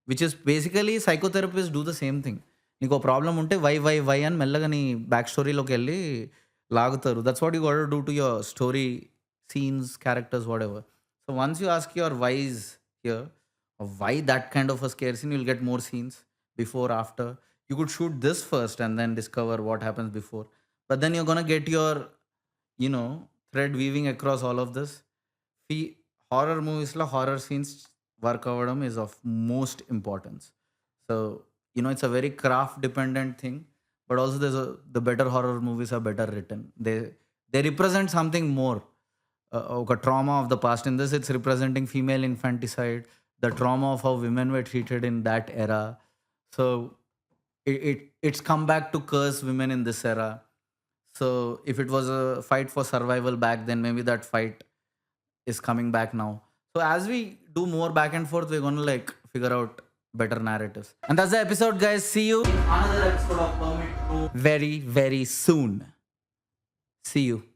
which is basically psychotherapists do the same thing. నీకు ఒక problem ఉంటే why అని మెల్లగా నీ back స్టోరీలోకి వెళ్ళి లాగుతారు. That's what you got to do to your story, scenes, characters, whatever. So once you ask your whys here, of why that kind of a scare scene, you'll get more scenes before, after. You could shoot this first and then discover what happens before. But then you're gonna get your, thread weaving across all of this. See, horror movies la horror scenes work avadam is of most importance. So, it's a very craft dependent thing, but also the better horror movies are better written. They represent something more. A trauma of the past. In this, it's representing female infanticide, the trauma of how women were treated in that era. So it's come back to curse women in this era. So if it was a fight for survival back then, maybe that fight is coming back now. So as we do more back and forth, we're gonna like figure out better narratives. And that's the episode, guys. See you in another episode of Permit Room very, very soon. See you.